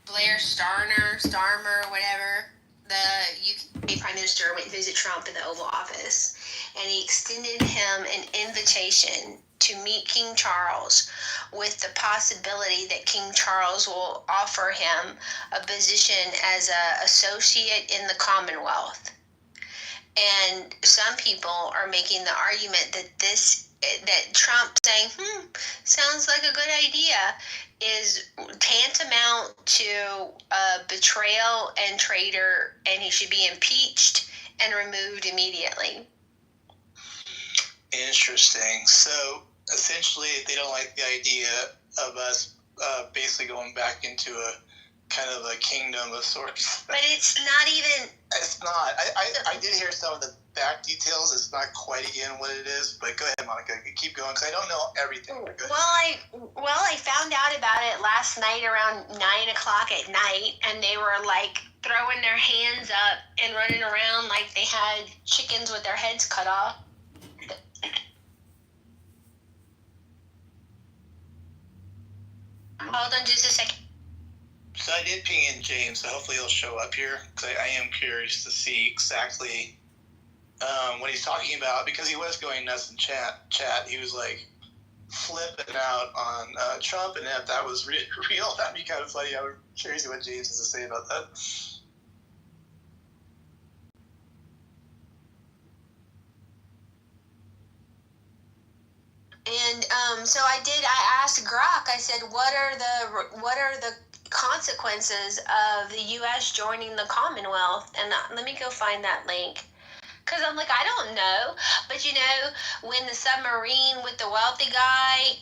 Speaker 8: Blair Starmer, whatever, the UK Prime Minister went to visit Trump in the Oval Office, and he extended him an invitation to meet King Charles with the possibility that King Charles will offer him a position as an associate in the Commonwealth. And some people are making the argument that Trump saying, sounds like a good idea, is tantamount to betrayal and traitor, and he should be impeached and removed immediately.
Speaker 2: Interesting. So essentially, they don't like the idea of us basically going back into a kind of a kingdom of sorts.
Speaker 8: But it's not even.
Speaker 2: It's not. I did hear some of the back details. It's not quite again what it is. But go ahead, Monica. Keep going because I don't know everything.
Speaker 8: Well, I found out about it last night around 9 o'clock at night, and they were like throwing their hands up and running around like they had chickens with their heads cut off. Hold on just a second.
Speaker 2: So I did ping in James, so hopefully he'll show up here because I am curious to see exactly what he's talking about because he was going nuts in chat. He was like
Speaker 12: flipping out on Trump, and if that was real, that'd be kind of funny. I'm curious what James has to say about that.
Speaker 8: And so I asked Grok, I said, what are the consequences of the U.S. joining the Commonwealth? And let me go find that link. Because I'm like, I don't know. But when the submarine with the wealthy guy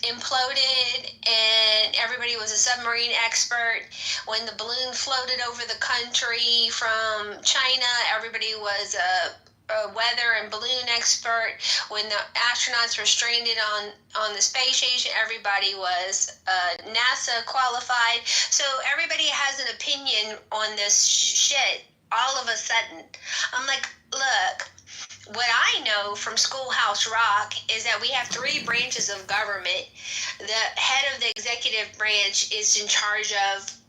Speaker 8: imploded and everybody was a submarine expert, when the balloon floated over the country from China, everybody was a weather and balloon expert. When the astronauts were stranded on the space station, everybody was NASA qualified. So everybody has an opinion on this shit all of a sudden. I'm like, look, what I know from Schoolhouse Rock is that we have 3 branches of government. The head of the executive branch is in charge of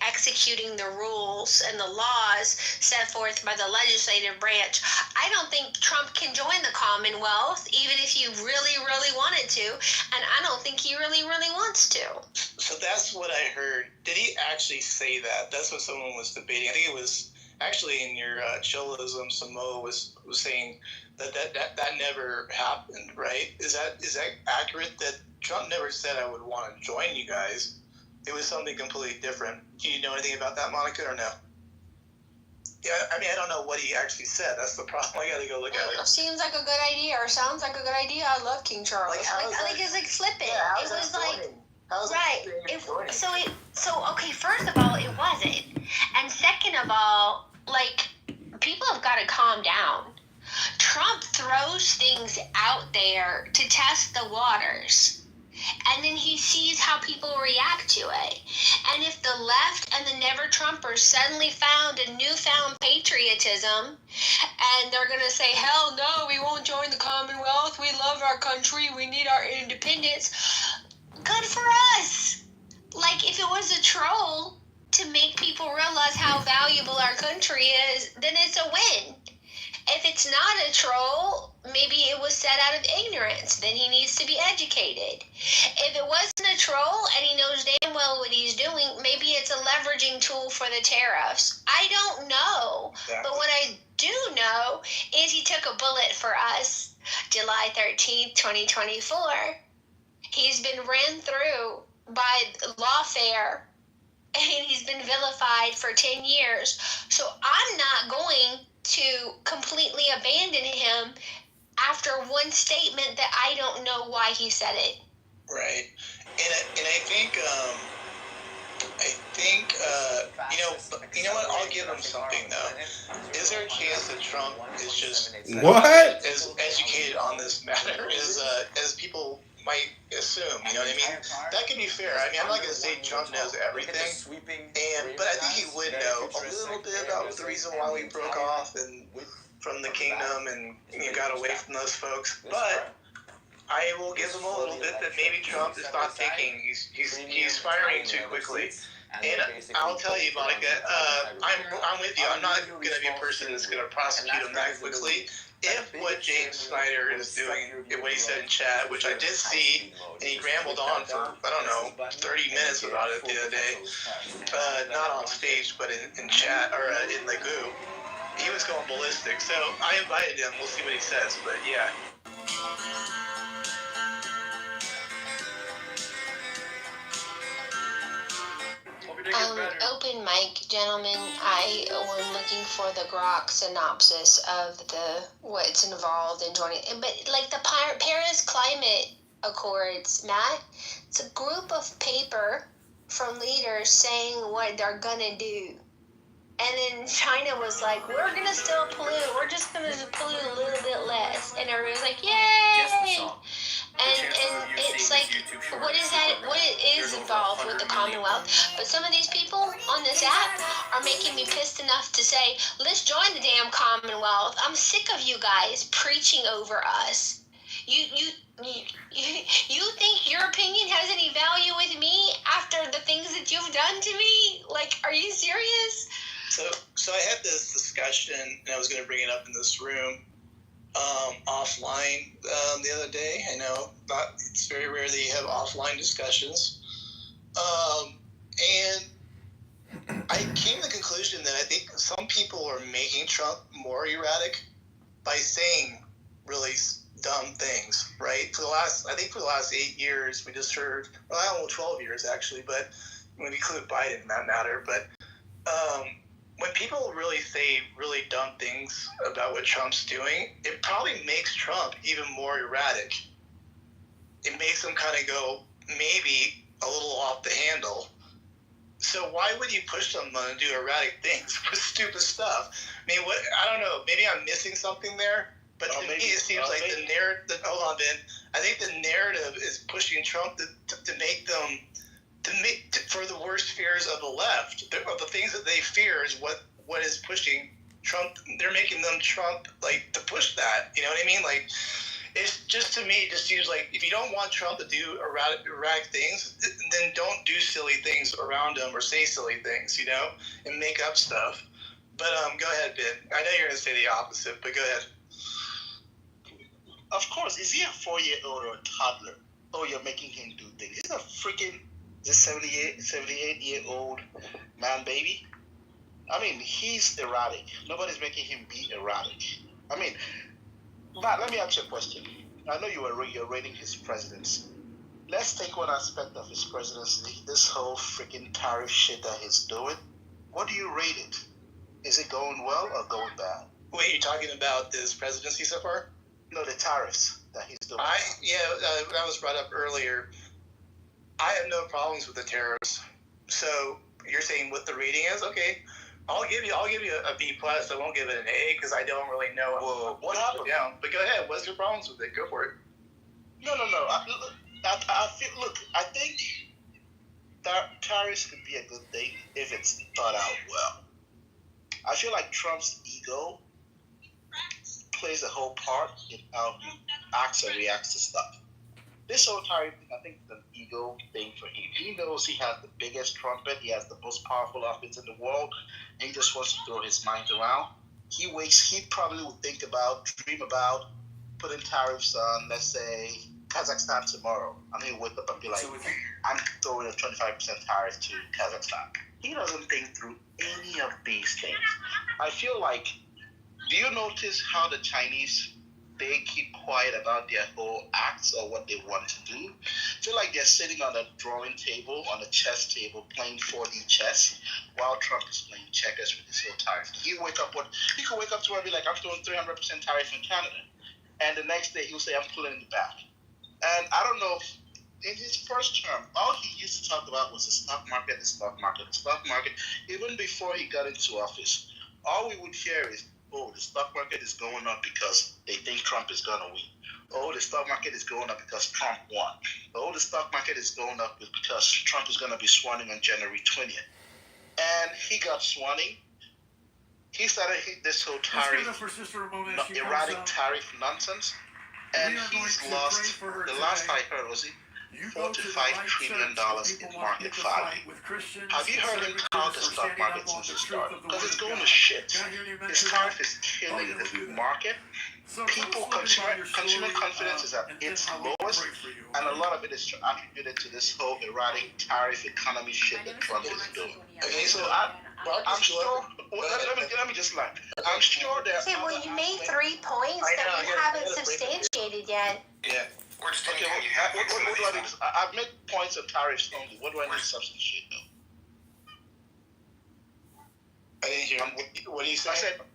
Speaker 8: executing the rules and the laws set forth by the legislative branch. I don't think Trump can join the Commonwealth, even if he really, really wanted to, and I don't think he really, really wants to.
Speaker 12: So that's what I heard. Did he actually say that? That's what someone was debating. I think it was actually in your chillism. Samoa was saying that never happened, right? Is that accurate? That Trump never said I would want to join you guys. It was something completely different. Do you know anything about that, Monica, or no? Yeah, I mean, I don't know what he actually said. That's the problem. I gotta go look at it.
Speaker 8: Seems like a good idea, or sounds like a good idea. I love King Charles. It's like flipping.
Speaker 12: Yeah,
Speaker 8: it was like
Speaker 12: right.
Speaker 8: Okay. First of all, it wasn't, and second of all, like, people have got to calm down. Trump throws things out there to test the waters. And then he sees how people react to it. And if the left and the never-Trumpers suddenly found a newfound patriotism, and they're going to say, hell no, we won't join the Commonwealth, we love our country, we need our independence, good for us. Like, if it was a troll to make people realize how valuable our country is, then it's a win. If it's not a troll, maybe it was set out of ignorance. Then he needs to be educated. If it wasn't a troll and he knows damn well what he's doing, maybe it's a leveraging tool for the tariffs. I don't know. Exactly. But what I do know is he took a bullet for us July 13th, 2024. He's been ran through by lawfare, and he's been vilified for 10 years. So I'm not going to completely abandon him after one statement that I don't know why he said it.
Speaker 12: Right. And I think you know what? I'll give him something though. Is there a chance that Trump is just as educated on this matter as people might assume? You know what I mean? That could be fair. I mean, I'm not going to say Trump knows everything, but I think he would know a little bit about the reason why we broke off and from the kingdom and got away from those folks. But I will give him a little bit that maybe Trump is not thinking. He's firing too quickly. And I'll tell you, Monica, I'm with you. I'm not going to be a person that's going to prosecute him that quickly. If what James Snyder is doing, what he said in chat, which I did see, and he rambled on for, 30 minutes about it the other day, not on stage, but in chat, or in the goo, he was going ballistic. So I invited him. We'll see what he says, but yeah.
Speaker 8: Open mic, gentlemen. I was looking for the Grok synopsis of what's involved in joining. But like the Paris Climate Accords, Matt, it's a group of paper from leaders saying what they're gonna do. And then China was like, we're gonna still pollute. We're just gonna pollute a little bit less. And everybody's like, yay! And it's like, what is involved with the Commonwealth? But some of these people on this app are making me pissed enough to say, let's join the damn Commonwealth. I'm sick of you guys preaching over us. You think your opinion has any value with me after the things that you've done to me? Like, are you serious?
Speaker 12: So I had this discussion, and I was going to bring it up in this room. offline the other day. I know it's very rare that you have offline discussions. And I came to the conclusion that I think some people are making Trump more erratic by saying really dumb things, right? For the last 8 years, we just heard, well, I don't know, 12 years actually, but when we include Biden in that matter, but when people really say really dumb things about what Trump's doing, it probably makes Trump even more erratic. It makes him kind of go maybe a little off the handle. So why would you push someone to do erratic things for stupid stuff? I mean, I don't know. Maybe I'm missing something there. But to me, it seems like the narrative. Hold on, Ben. I think the narrative is pushing Trump to make them for the worst fears of the left. The things that they fear is what is pushing Trump. They're making them Trump to push that. You know what I mean? It's just, to me, it just seems like if you don't want Trump to do erratic things, then don't do silly things around him or say silly things, and make up stuff. But go ahead, Ben. I know you're going to say the opposite, but go ahead.
Speaker 13: Of course, is he a 4-year-old or a toddler? Oh, you're making him do things. He's a freaking 78-year-old man baby. I mean, he's erratic. Nobody's making him be erratic. I mean, Matt, let me ask you a question. I know you're rating his presidency. Let's take one aspect of his presidency, this whole freaking tariff shit that he's doing. What do you rate it? Is it going well or going bad?
Speaker 12: Wait, you're talking about his presidency so far?
Speaker 13: No, the tariffs that he's doing.
Speaker 12: That was brought up earlier. I have no problems with the tariffs. So you're saying what the rating is? Okay. I'll give you a B plus. I won't give it an A because I don't really know.
Speaker 13: Well, what happened?
Speaker 12: Down. But go ahead. What's your problems with it? Go for it.
Speaker 13: No. I think tariffs could be a good thing if it's thought out well. I feel like Trump's ego plays a whole part in how he acts or reacts to stuff. This whole tariff thing, I think, is an ego thing for him. He knows he has the biggest trumpet, he has the most powerful offense in the world, and he just wants to throw his mind around. He probably would dream about putting tariffs on, let's say, Kazakhstan tomorrow. And he'll wake up and be like, I'm throwing a 25% tariff to Kazakhstan. He doesn't think through any of these things. I feel like, do you notice how the Chinese, they keep quiet about their whole acts or what they want to do? I feel like they're sitting on a drawing table, on a chess table, playing 4D chess, while Trump is playing checkers with his whole tariff. He could wake up to and be like, I'm throwing 300% tariff in Canada. And the next day he'll say, I'm pulling it back. And I don't know, in his first term, all he used to talk about was the stock market. Even before he got into office, all we would hear is, oh, the stock market is going up because they think Trump is going to win. Oh, the stock market is going up because Trump won. Oh, the stock market is going up because Trump is going to be swanning on January 20th. And he got swanning. He started this whole tariff, erratic tariff nonsense. And he's lost, the last I heard was $4 to $5 trillion in market value. Have you heard him count the stock market since it started? Because it's going to shit. His tariff is killing the market. Consumer confidence is at its lowest, and a lot of it is attributed to this whole erratic tariff economy shit that Trump is doing. Okay, so I'm sure. Let me just land. I'm sure that.
Speaker 8: Okay, well, you made 3 points that you haven't substantiated yet.
Speaker 13: Yeah. What do I need? I've made points of tariffs only. What do I need to substantiate though?
Speaker 12: I didn't hear. What do you say?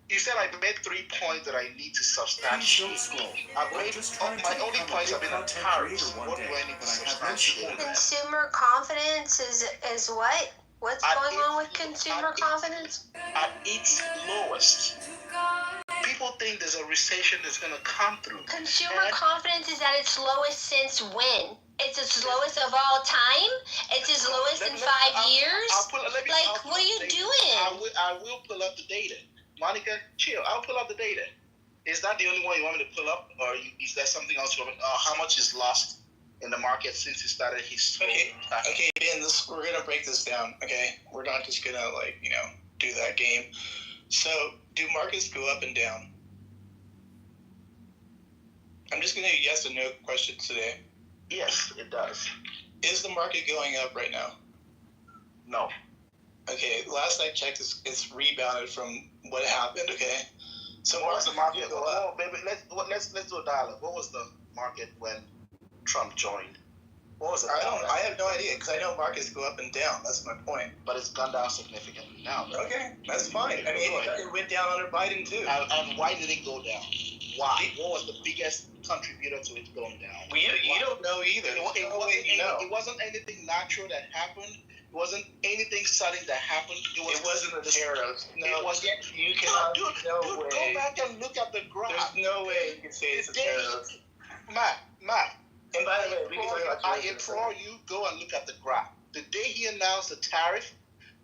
Speaker 13: You said I made 3 points that I need to substantiate. My only points have been on tariffs. What do I need to substantiate?
Speaker 8: Consumer confidence is what? What's going on with consumer confidence?
Speaker 13: At its lowest. People think there's a recession that's going to come through.
Speaker 8: Consumer confidence is at its lowest since when? It's its lowest of all time? It's its lowest in 5 years? What are you doing?
Speaker 13: I will pull up the data. Monica, chill. I'll pull up the data. Is that the only one you want me to pull up? Or is there something else you want me to, how much is lost in the market since he started his...
Speaker 12: Okay, Ben, we're going to break this down, okay? We're not just going to, do that game. So, do markets go up and down? I'm just going to yes or no question today.
Speaker 13: Yes, it does.
Speaker 12: Is the market going up right now?
Speaker 13: No.
Speaker 12: Okay, last I checked, it's rebounded from what happened. Okay, so
Speaker 13: what was the market?
Speaker 12: go up.
Speaker 13: Oh, baby, let's do a dialogue. What was the market when Trump joined? What was it?
Speaker 12: I have no idea because I know markets go up and down. That's my point.
Speaker 13: But it's gone down significantly now. Though.
Speaker 12: Okay, that's fine. I mean, it went down under Biden too.
Speaker 13: And why did it go down? Why? What was the biggest contributor to it going down?
Speaker 12: You don't know either.
Speaker 13: It wasn't anything natural that happened. It wasn't anything sudden that happened.
Speaker 12: It wasn't the tariffs. No,
Speaker 13: it wasn't.
Speaker 12: You cannot.
Speaker 13: Dude, go back and look at the graph.
Speaker 12: There's no way you can say it's a tariff.
Speaker 13: Matt.
Speaker 12: And by the way, we can talk about
Speaker 13: I implore you, go and look at the graph. The day he announced the tariff,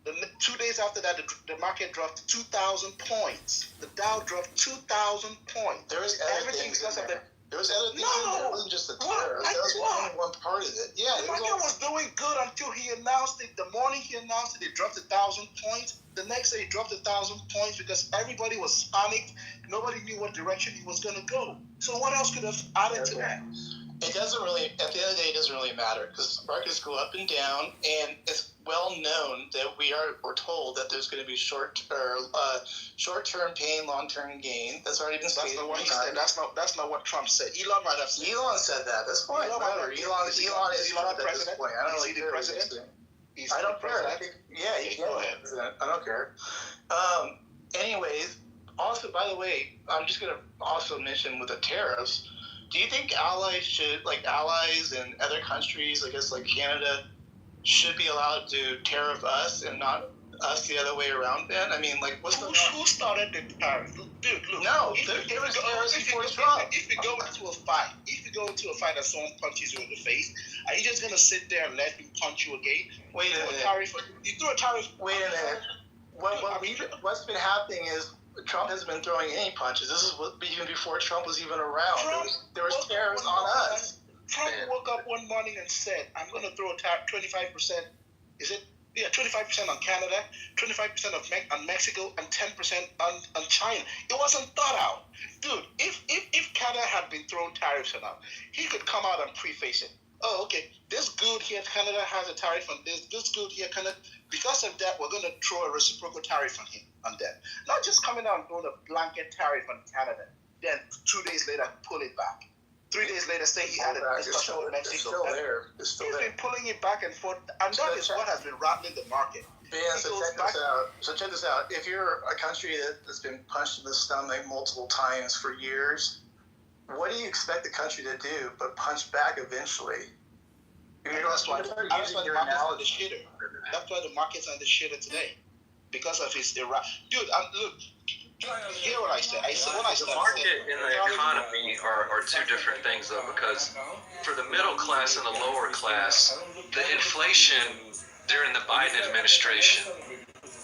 Speaker 13: 2 days after that, the market dropped 2,000 points. The Dow dropped 2,000 points.
Speaker 12: There was everything because of the. There was other things in there. It wasn't just the tariff. That was only one part of it. Yeah,
Speaker 13: the market was doing good until he announced it. The morning he announced it, it dropped 1,000 points. The next day, it dropped 1,000 points because everybody was panicked. Nobody knew what direction he was going to go. So what else could have added to that?
Speaker 12: It doesn't really, at the end of the day, it doesn't really matter because markets go up and down, and it's well known that we're told that there's going to be short-term pain, long-term gain. That's already been stated.
Speaker 13: That's not what he said. That's not what Trump said. Elon might have said.
Speaker 12: Elon said that. That's fine. Elon is Trump at this point. I don't know.
Speaker 13: Is he the president?
Speaker 12: I don't care. He go ahead. I don't care. Anyways, also, by the way, I'm just going to also mention with the tariffs. Do you think allies in other countries, I guess like Canada, should be allowed to tariff us and not us the other way around, Ben? I mean, like,
Speaker 13: who started the tariff? Dude, look.
Speaker 12: No, there was tariffs before Trump.
Speaker 13: If you go into a fight and someone punches you in the face, are you just going to sit there and let him punch you again?
Speaker 12: Wait a minute.
Speaker 13: You threw a tariff.
Speaker 12: Wait a minute. What's been happening is Trump hasn't been throwing any punches. This is even before Trump was even around. There was tariffs on us.
Speaker 13: Trump woke up one morning and said, I'm going to throw a tariff 25%. Is it? Yeah, 25% on Canada, 25% on Mexico, and 10% on China. It wasn't thought out. Dude, if Canada had been throwing tariffs enough, he could come out and preface it. Oh, okay, this good here, Canada has a tariff on this good here, Canada. Because of that, we're going to throw a reciprocal tariff on them. Not just coming out and throwing a blanket tariff on Canada, then 2 days later, pull it back. 3 days later, say he had a discussion with Mexico.
Speaker 12: It's still there. He's
Speaker 13: been pulling it back and forth, and that is what has been rattling the market.
Speaker 12: Yeah, so check this out. If you're a country that's been punched in the stomach multiple times for years, what do you expect the country to do but punch back eventually?
Speaker 13: That's why the market's on the shitter. That's why the market's on the shitter today. Because of his Dude, look, hear what I said.
Speaker 14: The market and the economy are two different things, though, because for the middle class and the lower class, the inflation during the Biden administration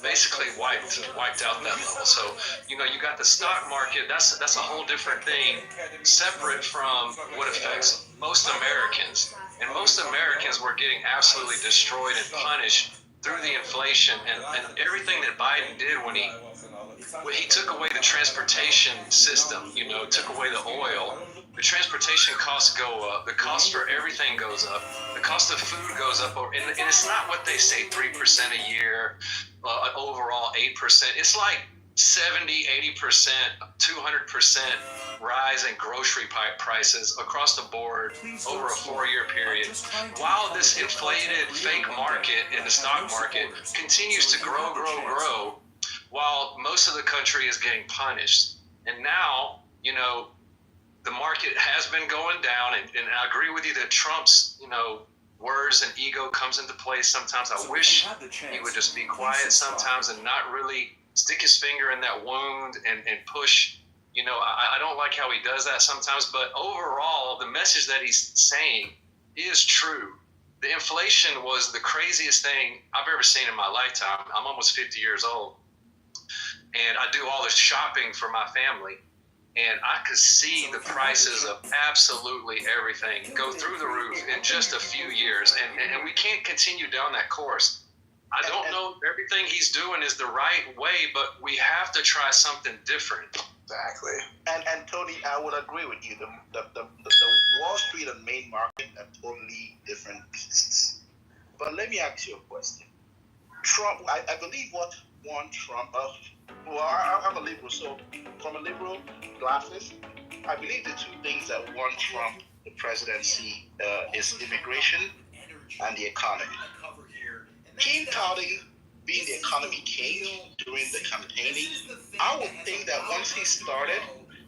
Speaker 14: basically wiped out that level. So, you got the stock market. That's a whole different thing, separate from what affects most Americans. And most Americans were getting absolutely destroyed and punished through the inflation and everything that Biden did when he took away the transportation system, took away the oil. The transportation costs go up. The cost for everything goes up. The cost of food goes up. And it's not what they say, 3% a year, overall 8%. It's like 70, 80%, 200% rise in grocery prices across the board over a 4-year period. While this inflated fake market in the stock market continues to grow, while most of the country is getting punished. And now, the market has been going down, and I agree with you that Trump's, words and ego comes into play sometimes. I wish he would just be quiet sometimes and not really stick his finger in that wound and push. I don't like how he does that sometimes, but overall, the message that he's saying is true. The inflation was the craziest thing I've ever seen in my lifetime. I'm almost 50 years old, and I do all this shopping for my family. And I could see the prices of absolutely everything go through the roof in just a few years. And we can't continue down that course. I don't know if everything he's doing is the right way, but we have to try something different.
Speaker 13: Exactly. And Tony, I would agree with you. The Wall Street and main market are totally different beasts. But let me ask you a question. Trump, I believe what won Trump, I'm a liberal, so from a liberal glasses, I believe the two things that won Trump the presidency is immigration and the economy. Him touting being the economy king during the campaigning, I would think that once he started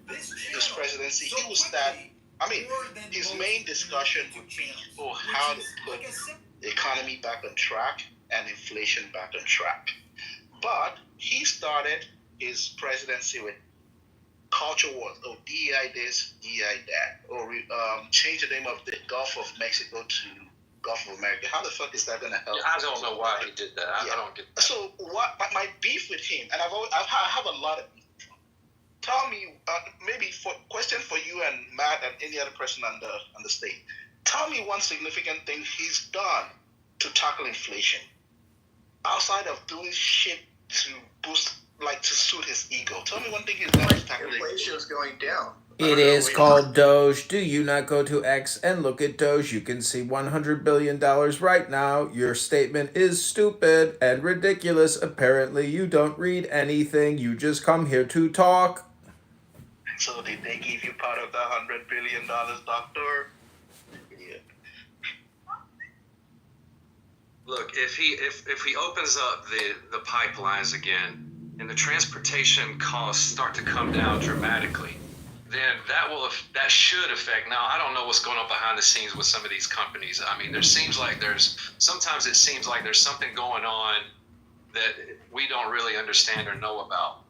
Speaker 13: his presidency, he would start, his main discussion would be how to put the economy back on track and inflation back on track. But he started his presidency with culture wars. Oh, DEI this, DEI that. Or change the name of the Gulf of Mexico to Gulf of America. How the fuck is that going to help?
Speaker 14: I don't know why he did that. I don't get that.
Speaker 13: So what? My beef with him, and I have a lot of beef with Trump. Tell me, maybe question for you and Matt and any other person on the stage. Tell me one significant thing he's done to tackle inflation, outside of doing shit to boost, to suit his ego. Tell me one thing he's done to tackle
Speaker 6: inflation is going down.
Speaker 7: It is called Doge. Do you not go to X and look at Doge? You can see $100 billion right now. Your statement is stupid and ridiculous. Apparently, you don't read anything. You just come here to talk.
Speaker 13: So did they give you part of the $100 billion, doctor? Idiot.
Speaker 14: Look, if he opens up the pipelines again and the transportation costs start to come down dramatically, then that should affect. Now, I don't know what's going on behind the scenes with some of these companies. I mean, sometimes it seems like there's something going on that we don't really understand or know about.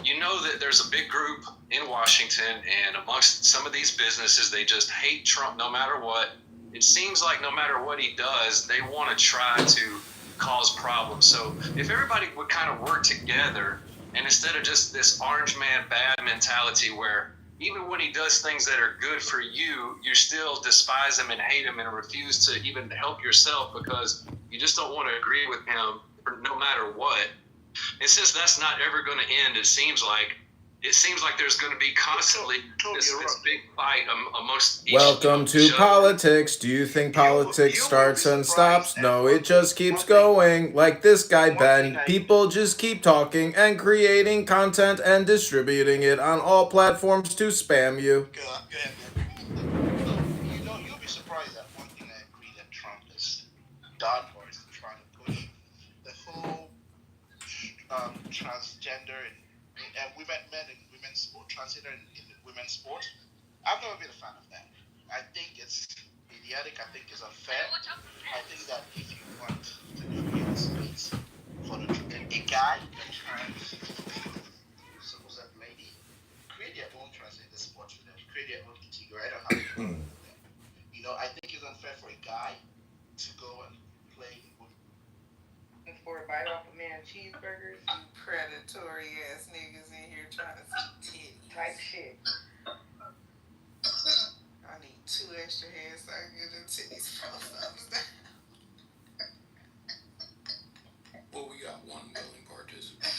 Speaker 14: You know that there's a big group in Washington and amongst some of these businesses, they just hate Trump no matter what. It seems like no matter what he does, they want to try to cause problems. So if everybody would kind of work together, and instead of just this orange man bad mentality where even when he does things that are good for you, you still despise him and hate him and refuse to even help yourself because you just don't want to agree with him no matter what. And since that's not ever going to end, it seems like there's going to be constantly this big fight amongst each
Speaker 7: Welcome to
Speaker 14: other.
Speaker 7: politics. Do you think politics starts and stops? No, it just keeps going. Like this guy, Ben. People just keep talking and creating content and distributing it on all platforms to spam you.
Speaker 13: Go ahead, man. You'll be surprised at one thing I agree that Trump has done or is trying to push. The whole transgender and men and women's sport, transgender in women's sport. I've never been a fan of that. I think it's idiotic. I think it's unfair. I think that if you want to create a space for a guy, a trans, supposed lady, create their own transgender sport for them. Create their own category. I don't have a problem with that. I think it's unfair for a guy to go and play
Speaker 2: for a bite off a man cheeseburgers. You predatory ass niggas in here trying to see titties. Type shit. I need 2 extra hands so I can get them titties from thumbs down.
Speaker 15: Well, we got 1 willing participant.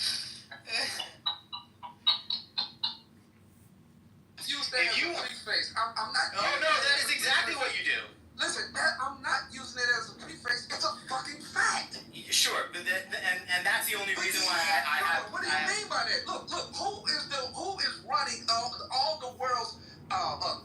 Speaker 12: Use that as a preface. I'm not.
Speaker 10: Oh no, that is exactly what you do.
Speaker 12: Listen, I'm not using it as a preface. It's a fucking fact.
Speaker 10: Sure, but and that's the only reason why I have.
Speaker 12: What do you mean by that? Look, who is running all the world's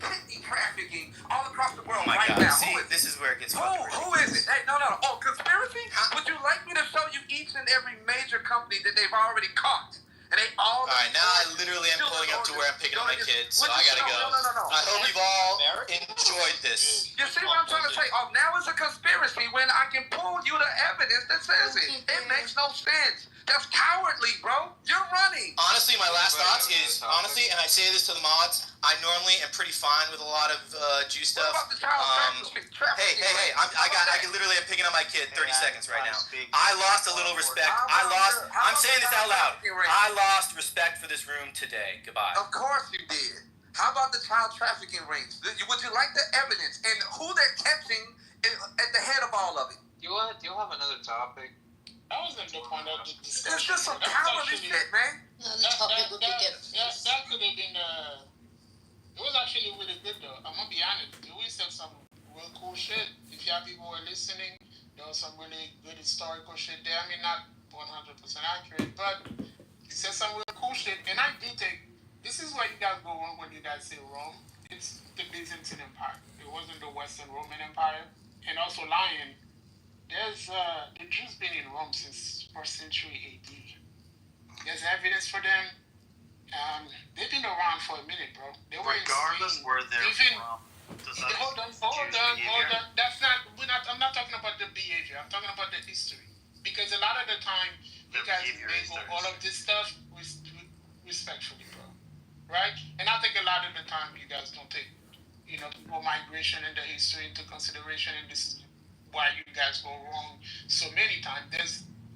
Speaker 12: kidney trafficking all across the world
Speaker 10: right
Speaker 12: now?
Speaker 10: See, this is where it gets fucking
Speaker 12: Who is it? Hey, no. Oh, conspiracy? Would you like me to show you each and every major company that they've already caught? And they all.
Speaker 10: Alright, now I literally am pulling up to where I'm picking up my kids, so I gotta go.
Speaker 12: No.
Speaker 10: I hope you've all enjoyed this.
Speaker 12: You see what I'm trying to say? Oh, now it's a conspiracy when I can pull you the evidence that says it. It makes no sense. That's cowardly, bro. You're running.
Speaker 10: Honestly, my last thoughts is, and I say this to the mods, I normally am pretty fine with a lot of Jew stuff. Hey, I literally am picking up my kid 30 seconds right now. I lost a little respect. I'm saying this out loud. I lost respect for this room today. Goodbye.
Speaker 12: Of course you did. How about the child trafficking rings? Would you like the evidence and who they're catching at the head of all of it?
Speaker 3: Do you have another topic?
Speaker 12: That wasn't the point of the discussion.
Speaker 4: It's just some cowardly shit, man.
Speaker 8: No, the topic would be different.
Speaker 12: That could have been. It was actually really good though. I'm gonna be honest. We said some real cool shit. If y'all people were listening, there was some really good historical shit there. I mean, not 100% accurate, but he said some real cool shit. And I do think this is where you guys go wrong when you guys say Rome. It's the Byzantine Empire. It wasn't the Western Roman Empire. And also lying. There's the Jews been in Rome since 1st century AD. There's evidence for them. They've been around for a minute, bro. They were
Speaker 10: Regardless where they're from.
Speaker 12: Hold on. That's not. I'm not talking about the behavior. I'm talking about the history. Because a lot of the time, you guys label all of this stuff respectfully, bro. Right? And I think a lot of the time, you guys don't take, people migration and the history into consideration, and this is why you guys go wrong so many times.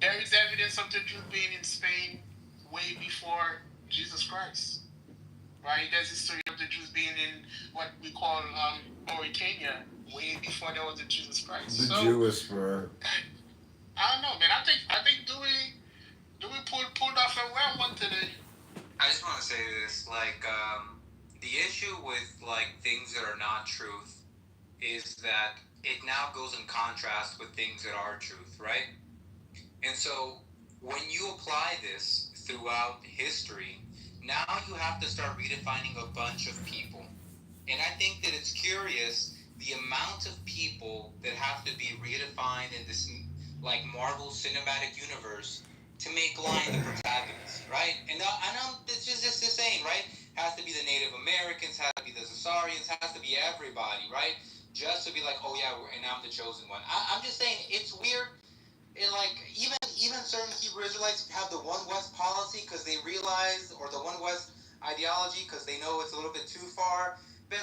Speaker 12: There is evidence of the Jews being in Spain way before Jesus Christ, right? There's history of the Jews being in what we call Mauritania way before there was a Jesus Christ.
Speaker 7: The Jewish word.
Speaker 12: I don't know, man. I think do we pulled off a well one today?
Speaker 5: I just want to say this, the issue with things that are not truth is that it now goes in contrast with things that are truth, right? And so when you apply this throughout history, now you have to start redefining a bunch of people. And I think that it's curious the amount of people that have to be redefined in this Marvel Cinematic Universe to make Lion the protagonist, right? And it's just the saying, right? Has to be the Native Americans, has to be the Zasarians, has to be everybody, right? Just to be oh yeah, and I'm the chosen one. I'm just saying, it's weird. And even certain Hebrew Israelites have the One West policy because they realize, or the One West ideology because they know it's a little bit too far. But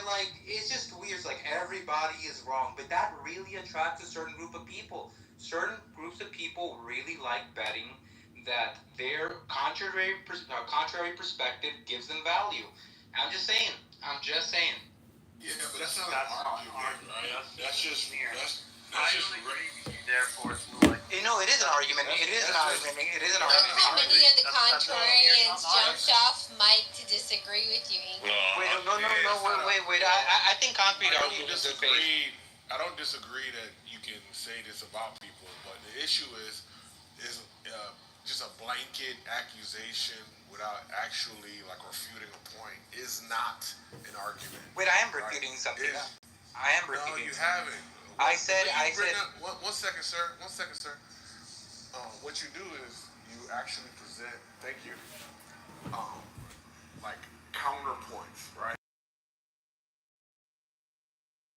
Speaker 5: it's just weird. It's everybody is wrong, but that really attracts a certain group of people. Certain groups of people really like betting that their contrary perspective gives them value. I'm just saying.
Speaker 11: Yeah, but that's not an argument, right? That's just
Speaker 10: Therefore, it's more like. It is an argument. It is an argument.
Speaker 8: Look how many of the contrarians jumped off mic to disagree with you, Ingrid.
Speaker 10: Wait. I think concrete
Speaker 15: I
Speaker 10: argument is okay.
Speaker 15: I don't disagree that you can say this about people, but the issue is just a blanket accusation without actually refuting a point is not an argument.
Speaker 10: Wait, I am refuting something. I am refuting.
Speaker 15: No, you haven't.
Speaker 10: I said.
Speaker 15: One second, sir. What you do is you actually present. Thank you. Counterpoints, right?